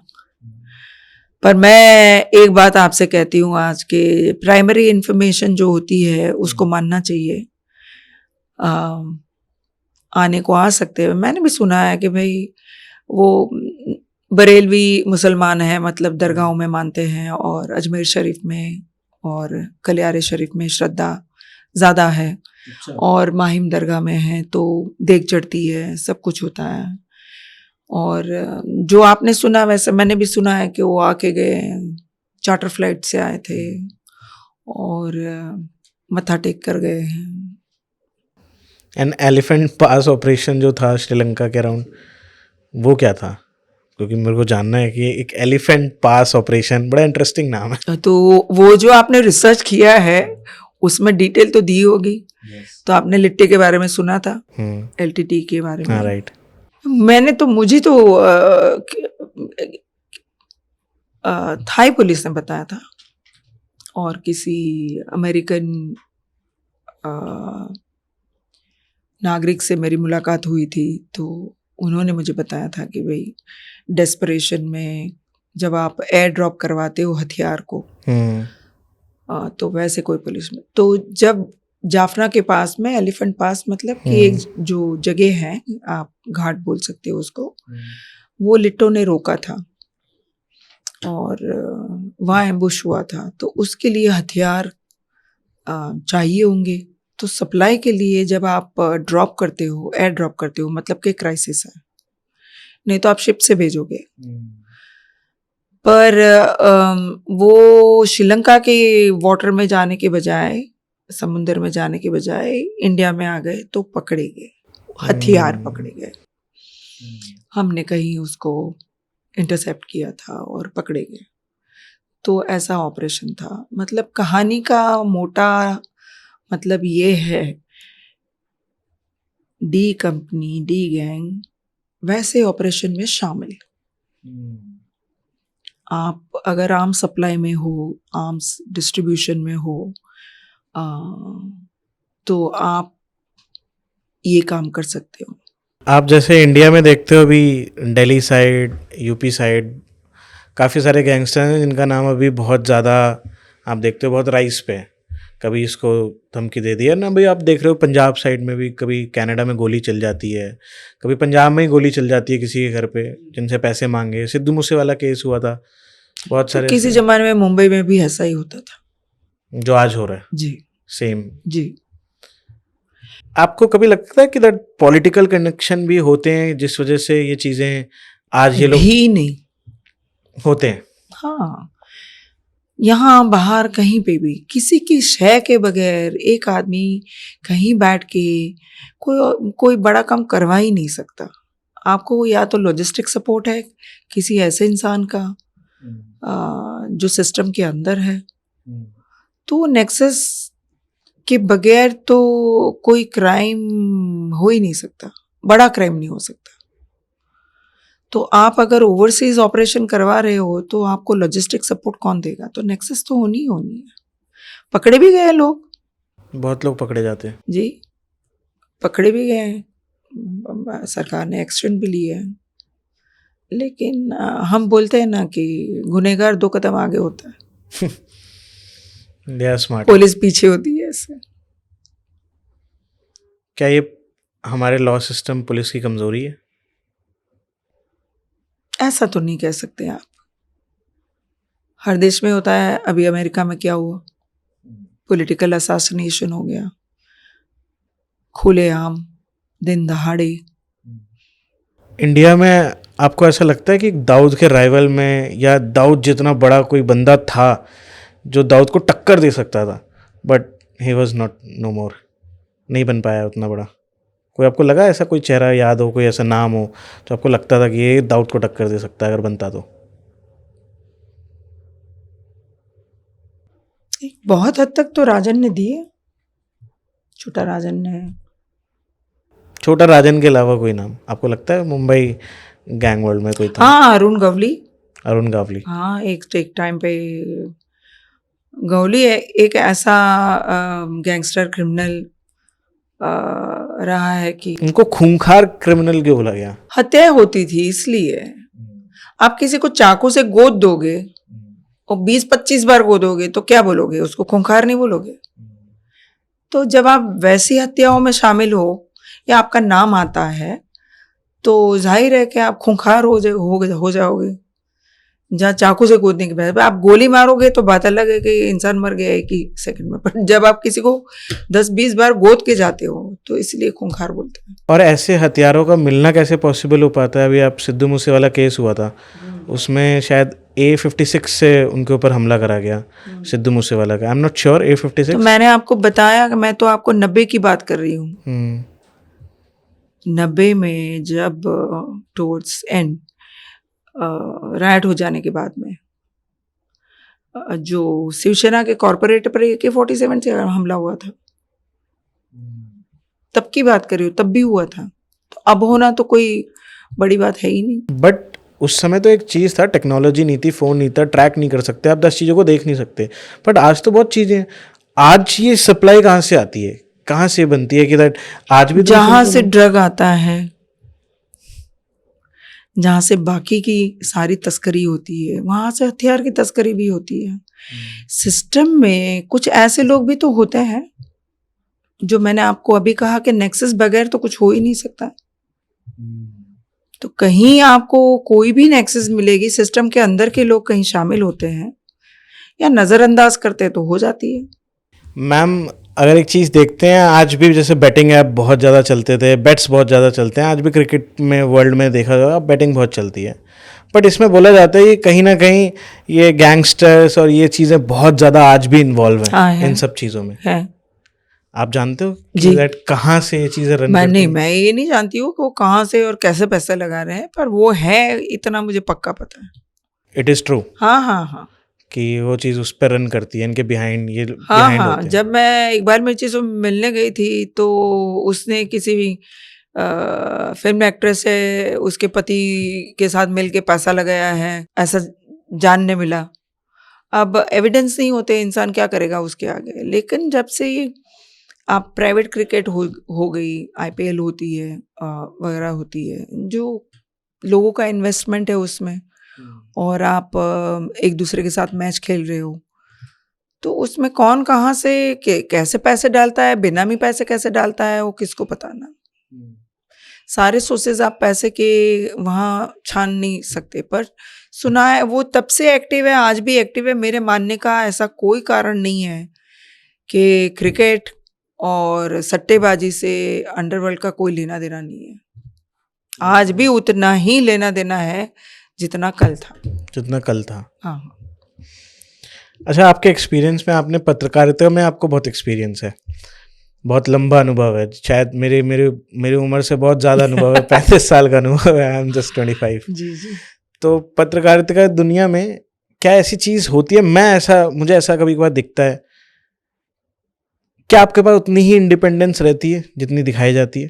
पर मैं एक बात आपसे कहती हूँ, आज के प्राइमरी इंफॉर्मेशन जो होती है उसको मानना चाहिए। आने को आ सकते हैं। मैंने भी सुना है कि भाई वो बरेलवी मुसलमान है, मतलब दरगाहों में मानते हैं, और अजमेर शरीफ में और कलियारे शरीफ में श्रद्धा ज़्यादा है। अच्छा। और माहिम दरगाह में है तो देख चढ़ती है, सब कुछ होता है। और जो आपने सुना वैसे मैंने भी सुना है कि वो आके गए, चार्टर फ्लाइट से आए थे और मत्था टेक कर गए हैं। एन एलिफेंट पास ऑपरेशन जो था श्रीलंका के अराउंड, वो क्या था? क्योंकि मेरे को जानना है कि एक एलिफेंट पास ऑपरेशन बड़ा इंटरेस्टिंग नाम है। तो वो जो आपने रिसर्च किया है उसमें डिटेल तो दी होगी। yes. तो आपने लिट्टे के बारे में सुना था, LTT के बारे में? राइट। मैंने तो मुझे तो थाई पुलिस ने बताया था और किसी अमेरिकन नागरिक से मेरी मुलाकात हुई थी तो उन्होंने मुझे बताया था कि भाई डेस्परेशन में जब आप एयर ड्रॉप करवाते हो हथियार को, तो वैसे कोई पुलिस में, तो जब जाफना के पास में एलिफेंट पास मतलब कि एक जो जगह है, आप घाट बोल सकते हो उसको, वो लिट्टो ने रोका था और वहाँ एम्बुश हुआ था। तो उसके लिए हथियार चाहिए होंगे। तो सप्लाई के लिए जब आप ड्रॉप करते हो, एयर ड्रॉप करते हो, मतलब कि क्राइसिस है, नहीं तो आप शिप से भेजोगे। पर वो श्रीलंका के वाटर में जाने के बजाय, समुद्र में जाने के बजाय इंडिया में आ गए तो पकड़े गए, हथियार पकड़े गए। हमने कहीं उसको इंटरसेप्ट किया था और पकड़े गए। तो ऐसा ऑपरेशन था। मतलब कहानी का मोटा मतलब ये है, डी कंपनी, डी गैंग वैसे ऑपरेशन में शामिल। आप अगर आर्म्स सप्लाई में हो, आर्म्स डिस्ट्रीब्यूशन में हो, तो आप ये काम कर सकते हो। आप जैसे इंडिया में देखते हो अभी दिल्ली साइड, यूपी साइड काफ़ी सारे गैंगस्टर हैं जिनका नाम अभी बहुत ज़्यादा आप देखते हो बहुत राइस पे है। कभी इसको धमकी दे दी है ना भाई, आप देख रहे हो पंजाब साइड में भी कभी कनाडा में गोली चल जाती है, कभी पंजाब में ही गोली चल जाती है किसी के घर पे जिनसे पैसे मांगे। सिद्धू मूसेवाला केस हुआ था, बहुत तो सारे किसी ऐसे जमाने में मुंबई में भी ऐसा ही होता था। जो आज हो रहा है जी सेम। जी। आपको कभी लगता है कि दैट पॉलिटिकल कनेक्शन भी होते हैं जिस वजह से ये चीज़ें आज ये लोग भी नहीं। होते हैं? हाँ, यहाँ बाहर कहीं पे भी किसी की शय के बगैर एक आदमी कहीं बैठ के कोई बड़ा काम करवा ही नहीं सकता। आपको या तो लॉजिस्टिक सपोर्ट है किसी ऐसे इंसान का जो सिस्टम के अंदर है, तो नेक्सस के बगैर तो कोई क्राइम हो ही नहीं सकता, बड़ा क्राइम नहीं हो सकता। तो आप अगर ओवरसीज ऑपरेशन करवा रहे हो तो आपको लॉजिस्टिक सपोर्ट कौन देगा? तो नेक्सस तो होनी ही होनी है। पकड़े भी गए लोग, बहुत लोग पकड़े जाते हैं जी, पकड़े भी गए हैं, सरकार ने एक्शन भी लिए हैं। लेकिन हम बोलते हैं ना कि गुनहगार 2 कदम आगे होता है, दे आर स्मार्ट। पुलिस पीछे होती है ऐसे। क्या ये हमारे लॉ सिस्टम पुलिस की कमजोरी है? ऐसा तो नहीं कह सकते आप। हर देश में होता है। अभी अमेरिका में क्या हुआ, पॉलिटिकल असैसिनेशन हो गया, खुलेआम, दिन दहाड़े। इंडिया में आपको ऐसा लगता है कि दाऊद के राइवल में या दाऊद जितना बड़ा कोई बंदा था जो दाऊद को टक्कर दे सकता था, but he was not, no more, नहीं बन पाया उतना बड़ा? कोई आपको लगा ऐसा कोई चेहरा याद हो, कोई ऐसा नाम हो तो आपको लगता था कि ये दाऊद को टक्कर दे सकता है अगर बनता तो? बहुत हद तक तो राजन ने दिए, छोटा राजन ने। छोटा राजन के अलावा कोई नाम आपको लगता है मुंबई गैंग वर्ल्ड में कोई था? हाँ, अरुण गवली। अरुण गावली। हाँ, एक टाइम पे गवली एक ऐसा गैंगस्टर क्रिमिनल रहा है कि उनको खूंखार क्रिमिनल क्यों बोला गया? हत्या होती थी इसलिए। आप किसी को चाकू से गोद दोगे और 20-25 बार गोदोगे तो क्या बोलोगे? उसको खूंखार नहीं बोलोगे। तो जब आप वैसी हत्याओं में शामिल हो या आपका नाम आता है तो जाहिर है कि आप खूंखार हो जाओगे। जहाँ चाकू से कूदने के बाद आप गोली मारोगे तो बात अलग है कि इंसान मर गया एक ही सेकंड में, पर जब आप किसी को 10-20 बार गोद के जाते हो तो इसलिए खूंखार बोलते हैं। और ऐसे हथियारों का मिलना कैसे पॉसिबल हो पाता है? अभी आप सिद्धू मूसेवाला केस हुआ था, उसमें शायद A56 से उनके ऊपर हमला करा गया सिद्धू मूसेवाला का। I am not sure A56। तो मैंने आपको बताया कि मैं तो आपको 90 की बात कर रही हूँ। 90 में जब टुवर्ड्स एंड राइट हो जाने के बाद में जो शिवसेना के कॉर्पोरेट पर AK-47 से हमला हुआ था, तब की बात कर रही हूँ, तब भी हुआ था। तो अब होना तो कोई बड़ी बात है ही नहीं। बट उस समय तो एक चीज़ था, टेक्नोलॉजी नहीं थी, फ़ोन नहीं था, ट्रैक नहीं कर सकते आप, 10 चीज़ों को देख नहीं सकते। बट आज तो बहुत चीज़ें, आज ये सप्लाई कहाँ से आती है, कहाँ से बनती है कि दैट आज भी जहाँ से ड्रग आता है, जहाँ से बाकी की सारी तस्करी होती है, वहाँ से हथियार की तस्करी भी होती है। सिस्टम में कुछ ऐसे लोग भी तो होते हैं जो मैंने आपको अभी कहा कि नेक्सस बगैर तो कुछ हो ही नहीं सकता। तो कहीं आपको कोई भी नेक्सस मिलेगी, सिस्टम के अंदर के लोग कहीं शामिल होते हैं या नज़रअंदाज करते हैं तो हो जाती है। मैम अगर एक चीज़ देखते हैं, आज भी जैसे बैटिंग ऐप बहुत ज़्यादा चलते थे, बेट्स बहुत ज़्यादा चलते हैं, आज भी क्रिकेट में वर्ल्ड में देखा जाएगा बैटिंग बहुत चलती है, बट इसमें बोला जाता है कि कहीं ना कहीं ये गैंगस्टर्स और ये चीज़ें बहुत ज़्यादा आज भी इन्वॉल्व हैं हाँ, है। इन सब चीज़ों में। है। आप जानते हो कि जी। दैट कहाँ से ये चीज़ें रन मैं करती नहीं, हैं? मैं ये नहीं जानती हूँ कि वो कहाँ से और कैसे पैसे लगा रहे हैं, पर वो है इतना मुझे पक्का पता है। इट इज़ ट्रू हाँ, हाँ, हाँ। कि वो चीज़ उस पर रन करती है, इनके बिहाइंड ये हाँ, बिहाइंड हाँ। होते हैं। जब मैं एक बार मिर्ची से मिलने गई थी तो उसने किसी फ़िल्म एक्ट्रेस से उसके पति के साथ मिलके पैसा लगाया है, ऐसा जानने मिला। अब एविडेंस नहीं होते, इंसान क्या करेगा उसके आगे। लेकिन जब से ये आप प्राइवेट क्रिकेट हो गई, आईपीएल होती है वगैरह होती है, जो लोगों का इन्वेस्टमेंट है उसमें और आप एक दूसरे के साथ मैच खेल रहे हो, तो उसमें कौन कहाँ से कैसे पैसे डालता है, बेनामी पैसे कैसे डालता है, वो किसको पता ना। सारे सोर्सेज आप पैसे के वहाँ छान नहीं सकते, पर सुना है वो तब से एक्टिव है, आज भी एक्टिव है। मेरे मानने का ऐसा कोई कारण नहीं है कि क्रिकेट और सट्टेबाजी से अंडरवर्ल्ड का कोई लेना देना नहीं है। आज भी उतना ही लेना देना है जितना कल था। जितना कल था। हाँ। अच्छा, आपके एक्सपीरियंस में, आपने पत्रकारिता में आपको बहुत एक्सपीरियंस है, बहुत लंबा अनुभव है, शायद मेरे मेरे मेरी उम्र से बहुत ज़्यादा अनुभव है, 35 साल का अनुभव है, आई एम जस्ट 25। जी जी। तो पत्रकारिता का दुनिया में क्या ऐसी चीज़ होती है, मुझे ऐसा कभी कभार दिखता है, क्या आपके पास उतनी ही इंडिपेंडेंस रहती है जितनी दिखाई जाती है?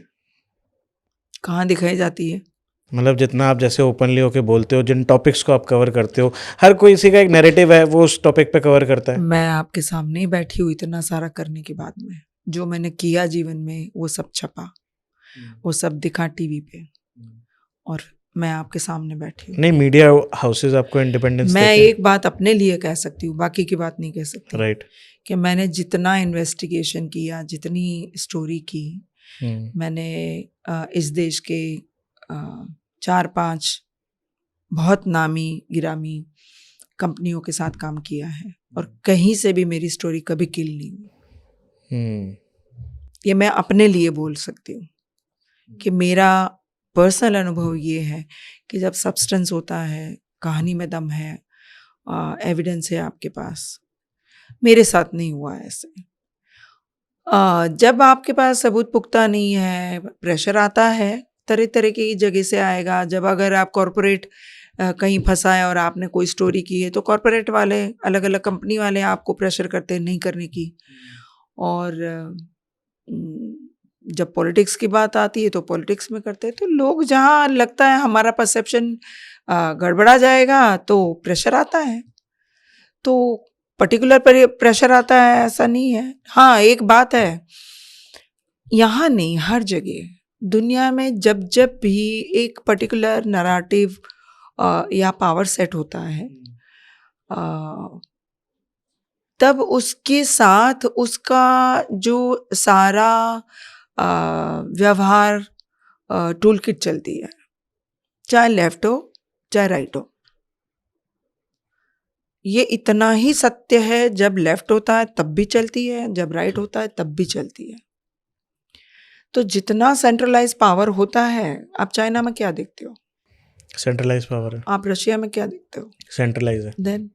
कहाँ दिखाई जाती है? मतलब जितना आप जैसे ओपनली होके बोलते हो, जिन टॉपिक्स को आप कवर करते हो, हर कोई इसी का एक नैरेटिव है, वो उस टॉपिक पे कवर करता है। मैं आपके सामने ही बैठी हूँ इतना सारा करने के बाद में, जो मैंने किया जीवन में वो सब छपा, वो सब दिखा टीवी पे, और मैं आपके सामने बैठी हूँ। नहीं, मीडिया हाउसेज आपको इंडिपेंडेंस मैं देते हैं। एक बात अपने लिए कह सकती हूँ, बाकी की बात नहीं कह सकती। राइट। कि मैंने जितना इन्वेस्टिगेशन किया, जितनी स्टोरी की, मैंने इस देश के 4-5 बहुत नामी गिरामी कंपनियों के साथ काम किया है, और कहीं से भी मेरी स्टोरी कभी किल नहीं हुई। ये मैं अपने लिए बोल सकती हूँ कि मेरा पर्सनल अनुभव ये है कि जब सब्सटेंस होता है, कहानी में दम है, एविडेंस है आपके पास। मेरे साथ नहीं हुआ ऐसे। जब आपके पास सबूत पुख्ता नहीं है, प्रेशर आता है, तरह तरह की जगह से आएगा। जब अगर आप कॉरपोरेट कहीं फंसा है और आपने कोई स्टोरी की है, तो कॉरपोरेट वाले, अलग अलग कंपनी वाले आपको प्रेशर करते हैं नहीं करने की। और जब पॉलिटिक्स की बात आती है तो पॉलिटिक्स में करते हैं। तो लोग जहाँ लगता है हमारा परसेप्शन गड़बड़ा जाएगा तो प्रेशर आता है, तो पर्टिकुलर प्रेशर आता है, ऐसा नहीं है। हाँ, एक बात है, यहाँ नहीं, हर जगह दुनिया में जब जब भी एक पर्टिकुलर नैरेटिव या पावर सेट होता है, तब उसके साथ उसका जो सारा व्यवहार टूल किट चलती है, चाहे लेफ्ट हो चाहे राइट हो। ये इतना ही सत्य है, जब लेफ्ट होता है तब भी चलती है, जब राइट होता है तब भी चलती है। तो जितना सेंट्रलाइज पावर होता है, आप चाइना में क्या देखते हो? सेंट्रलाइज पावर है। आप रशिया में क्या देखते हो? सेंट्रलाइज है। देन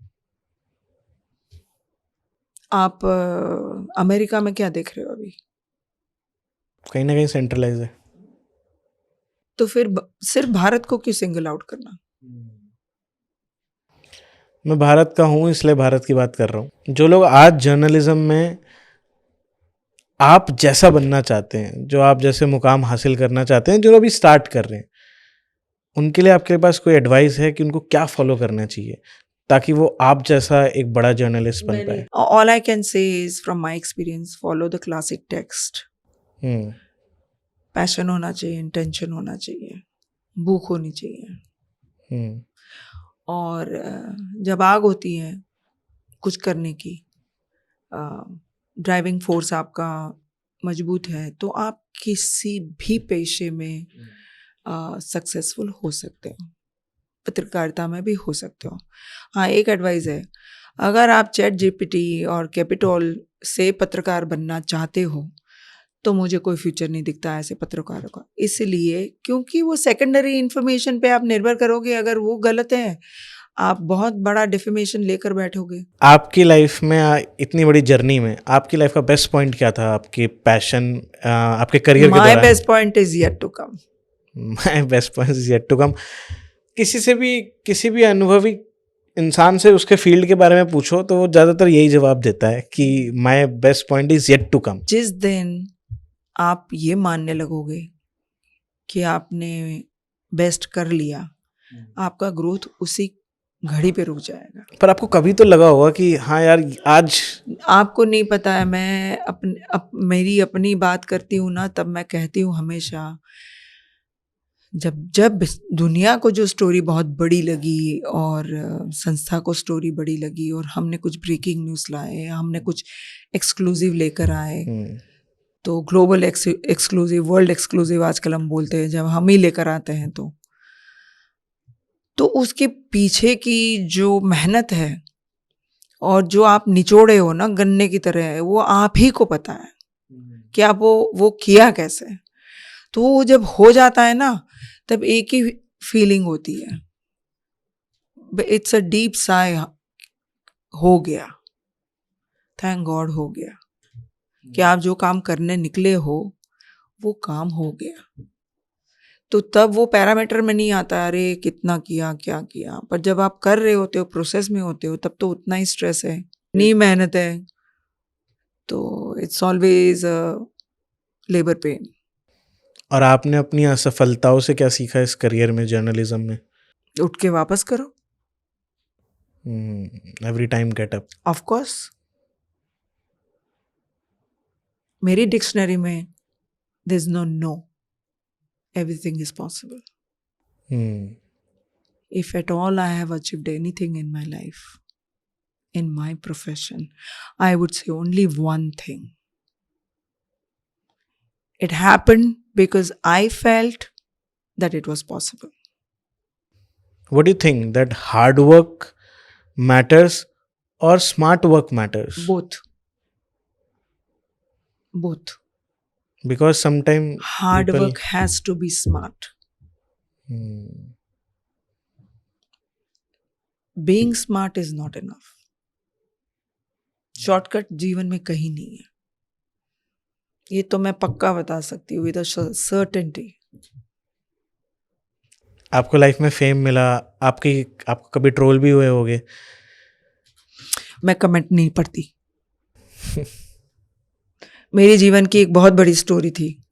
आप अमेरिका में क्या देख रहे हो अभी? कहीं ना कहीं सेंट्रलाइज है। तो फिर सिर्फ भारत को क्यों सिंगल आउट करना? मैं भारत का हूँ इसलिए भारत की बात कर रहा हूँ। जो लोग आज जर्नलिज्म में आप जैसा बनना चाहते हैं, जो आप जैसे मुकाम हासिल करना चाहते हैं, जो अभी स्टार्ट कर रहे हैं, उनके लिए आपके पास कोई एडवाइस है कि उनको क्या फॉलो करना चाहिए ताकि वो आप जैसा एक बड़ा जर्नलिस्ट बन पाए? All I can say is from my experience, follow the classic text. Passion होना चाहिए, इंटेंशन होना चाहिए, भूख होनी चाहिए, और जब आग होती है कुछ करने की, ड्राइविंग फोर्स आपका मजबूत है, तो आप किसी भी पेशे में सक्सेसफुल हो सकते हो। पत्रकारिता में भी हो सकते हो। हाँ, एक एडवाइस है, अगर आप चैट जीपीटी और कैपिटल से पत्रकार बनना चाहते हो तो मुझे कोई फ्यूचर नहीं दिखता ऐसे पत्रकारों का। इसलिए क्योंकि वो सेकेंडरी इंफॉर्मेशन पे आप निर्भर करोगे, अगर वो गलत है आप बहुत बड़ा डिफेमेशन लेकर बैठोगे। आपकी लाइफ में इतनी बड़ी जर्नी में आपकी लाइफ का बेस्ट पॉइंट क्या था? आपके पैशन, आपके करियर के माई दौरान? Best point is yet to come. My best point is yet to come. किसी भी अनुभवी इंसान से उसके फील्ड के बारे में पूछो तो वो ज़्यादातर यही जवाब देता है कि my best point is yet to come. जिस दिन आप ये मानने लगोगे कि आपने बेस्ट कर लिया, आपका ग्रोथ उसी घड़ी पे रुक जाएगा। पर आपको कभी तो लगा होगा कि हाँ यार आज आपको नहीं पता है, मैं मेरी अपनी बात करती हूँ ना, तब मैं कहती हूँ हमेशा, जब दुनिया को जो स्टोरी बहुत बड़ी लगी और संस्था को स्टोरी बड़ी लगी और हमने कुछ ब्रेकिंग न्यूज़ लाए, हमने कुछ एक्सक्लूसिव लेकर आए, तो ग्लोबल एक्सक्लूसिव, वर्ल्ड एक्सक्लूसिव आजकल हम बोलते हैं, जब हम ही लेकर आते हैं तो उसके पीछे की जो मेहनत है और जो आप निचोड़े हो ना गन्ने की तरह है, वो आप ही को पता है कि आप वो किया कैसे। तो वो जब हो जाता है ना, तब एक ही फीलिंग होती है, इट्स अ डीप साई, हो गया, थैंक गॉड हो गया कि आप जो काम करने निकले हो वो काम हो गया। तो तब वो पैरामीटर में नहीं आता अरे कितना किया क्या किया, पर जब आप कर रहे होते हो, प्रोसेस में होते हो, तब तो उतना ही स्ट्रेस है, इतनी मेहनत है, तो इट्स ऑलवेज लेबर पेन। और आपने अपनी असफलताओं से क्या सीखा इस करियर में, जर्नलिज्म में? उठ के वापस करो। Every time get up. Of course, मेरी डिक्शनरी में there is no, everything is possible. If at all I have achieved anything in my life, in my profession, I would say only one thing. It happened because I felt that it was possible. What do you think, that hard work matters or smart work matters? Both. Because sometimes hard work has to be smart. Being smart is not enough. Shortcut जीवन में कहीं नहीं है, ये तो मैं पक्का बता सकती हूँ विद सर्टेनिटी। आपको लाइफ में फेम मिला, आपको कभी ट्रोल भी हुए होगे? मैं कमेंट नहीं पढ़ती। मेरे जीवन की एक बहुत बड़ी स्टोरी थी।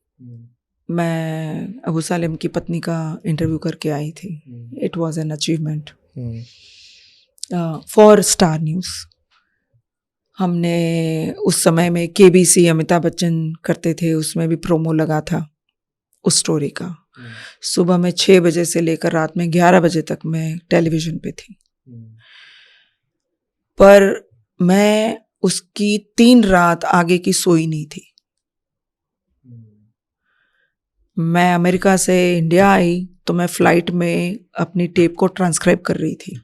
मैं अबू सालिम की पत्नी का इंटरव्यू करके आई थी। It was an achievement for star news. हमने उस समय में केबीसी अमिताभ बच्चन करते थे, उसमें भी प्रोमो लगा था उस स्टोरी का। सुबह में 6 बजे से लेकर रात में 11 बजे तक मैं टेलीविज़न पे थी। पर मैं उसकी 3 रात आगे की सोई नहीं थी। मैं अमेरिका से इंडिया आई तो मैं फ्लाइट में अपनी टेप को ट्रांसक्राइब कर रही थी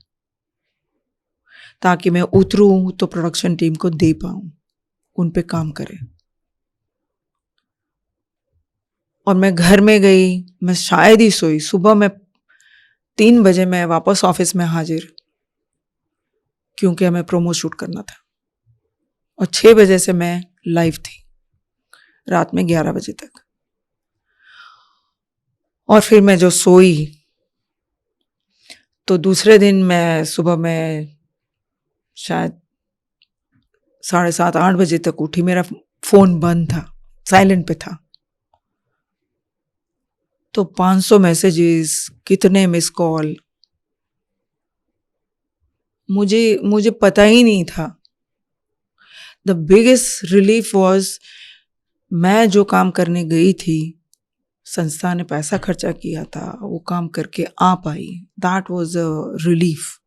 ताकि मैं उतरूं तो प्रोडक्शन टीम को दे पाऊं, उन पे काम करें। और मैं घर में गई, मैं शायद ही सोई। सुबह में 3 बजे मैं वापस ऑफिस में हाजिर, क्योंकि हमें प्रोमो शूट करना था। और 6 बजे से मैं लाइव थी रात में 11 बजे तक। और फिर मैं जो सोई तो दूसरे दिन मैं सुबह में शायद 7:30-8 बजे तक उठी। मेरा फोन बंद था, साइलेंट पे था। तो 500 मैसेजेस, कितने मिस कॉल, मुझे पता ही नहीं था। द बिगेस्ट रिलीफ वॉज, मैं जो काम करने गई थी, संस्था ने पैसा खर्चा किया था, वो काम करके आ पाई। That was a relief.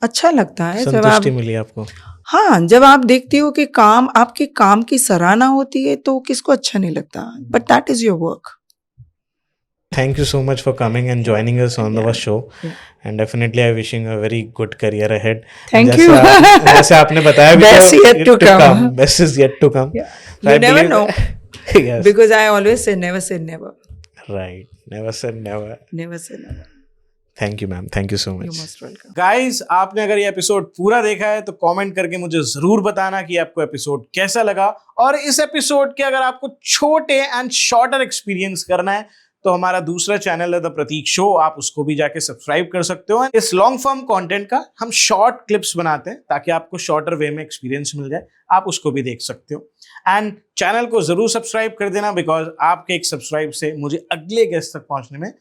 अच्छा लगता है जब आप, मिली आपको? हाँ, जब आप देखती हो कि आपके काम की सराहना होती है तो किसको अच्छा नहीं लगता। But that is your work. Thank you so much for coming and joining us on our show. And definitely I wishing a very good career ahead. Thank जैसे you. जैसे आपने बताया भी Best तो yet to come. Best is yet to come. So You I never believe know. Yes. Because I always say never. Right. Never said never. Never say never. Thank you ma'am, thank you so You're much most welcome. Guys. आपने अगर ये episode पूरा देखा है तो comment करके मुझे जरूर बताना कि आपको एपिसोड कैसा लगा। और इस एपिसोड के अगर आपको छोटे एंड शॉर्टर एक्सपीरियंस करना है तो हमारा दूसरा चैनल है द प्रतीक शो, आप उसको भी जाके सब्सक्राइब कर सकते हो। इस लॉन्ग फॉर्म कंटेंट का हम शॉर्ट क्लिप्स बनाते हैं ताकि आपको शॉर्टर वे में एक्सपीरियंस मिल जाए, आप उसको भी देख सकते हो। एंड चैनल को जरूर सब्सक्राइब कर देना, बिकॉज आपके एक सब्सक्राइब से मुझे अगले गेस्ट तक पहुंचने में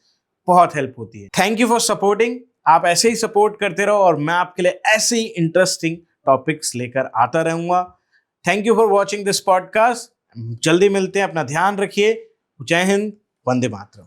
बहुत हेल्प होती है। Thank you for supporting. आप ऐसे ही सपोर्ट करते रहो और मैं आपके लिए ऐसे ही इंटरेस्टिंग टॉपिक्स लेकर आता रहूंगा। Thank you for watching this podcast. जल्दी मिलते हैं, अपना ध्यान रखिए। जय हिंद, वंदे मातरम।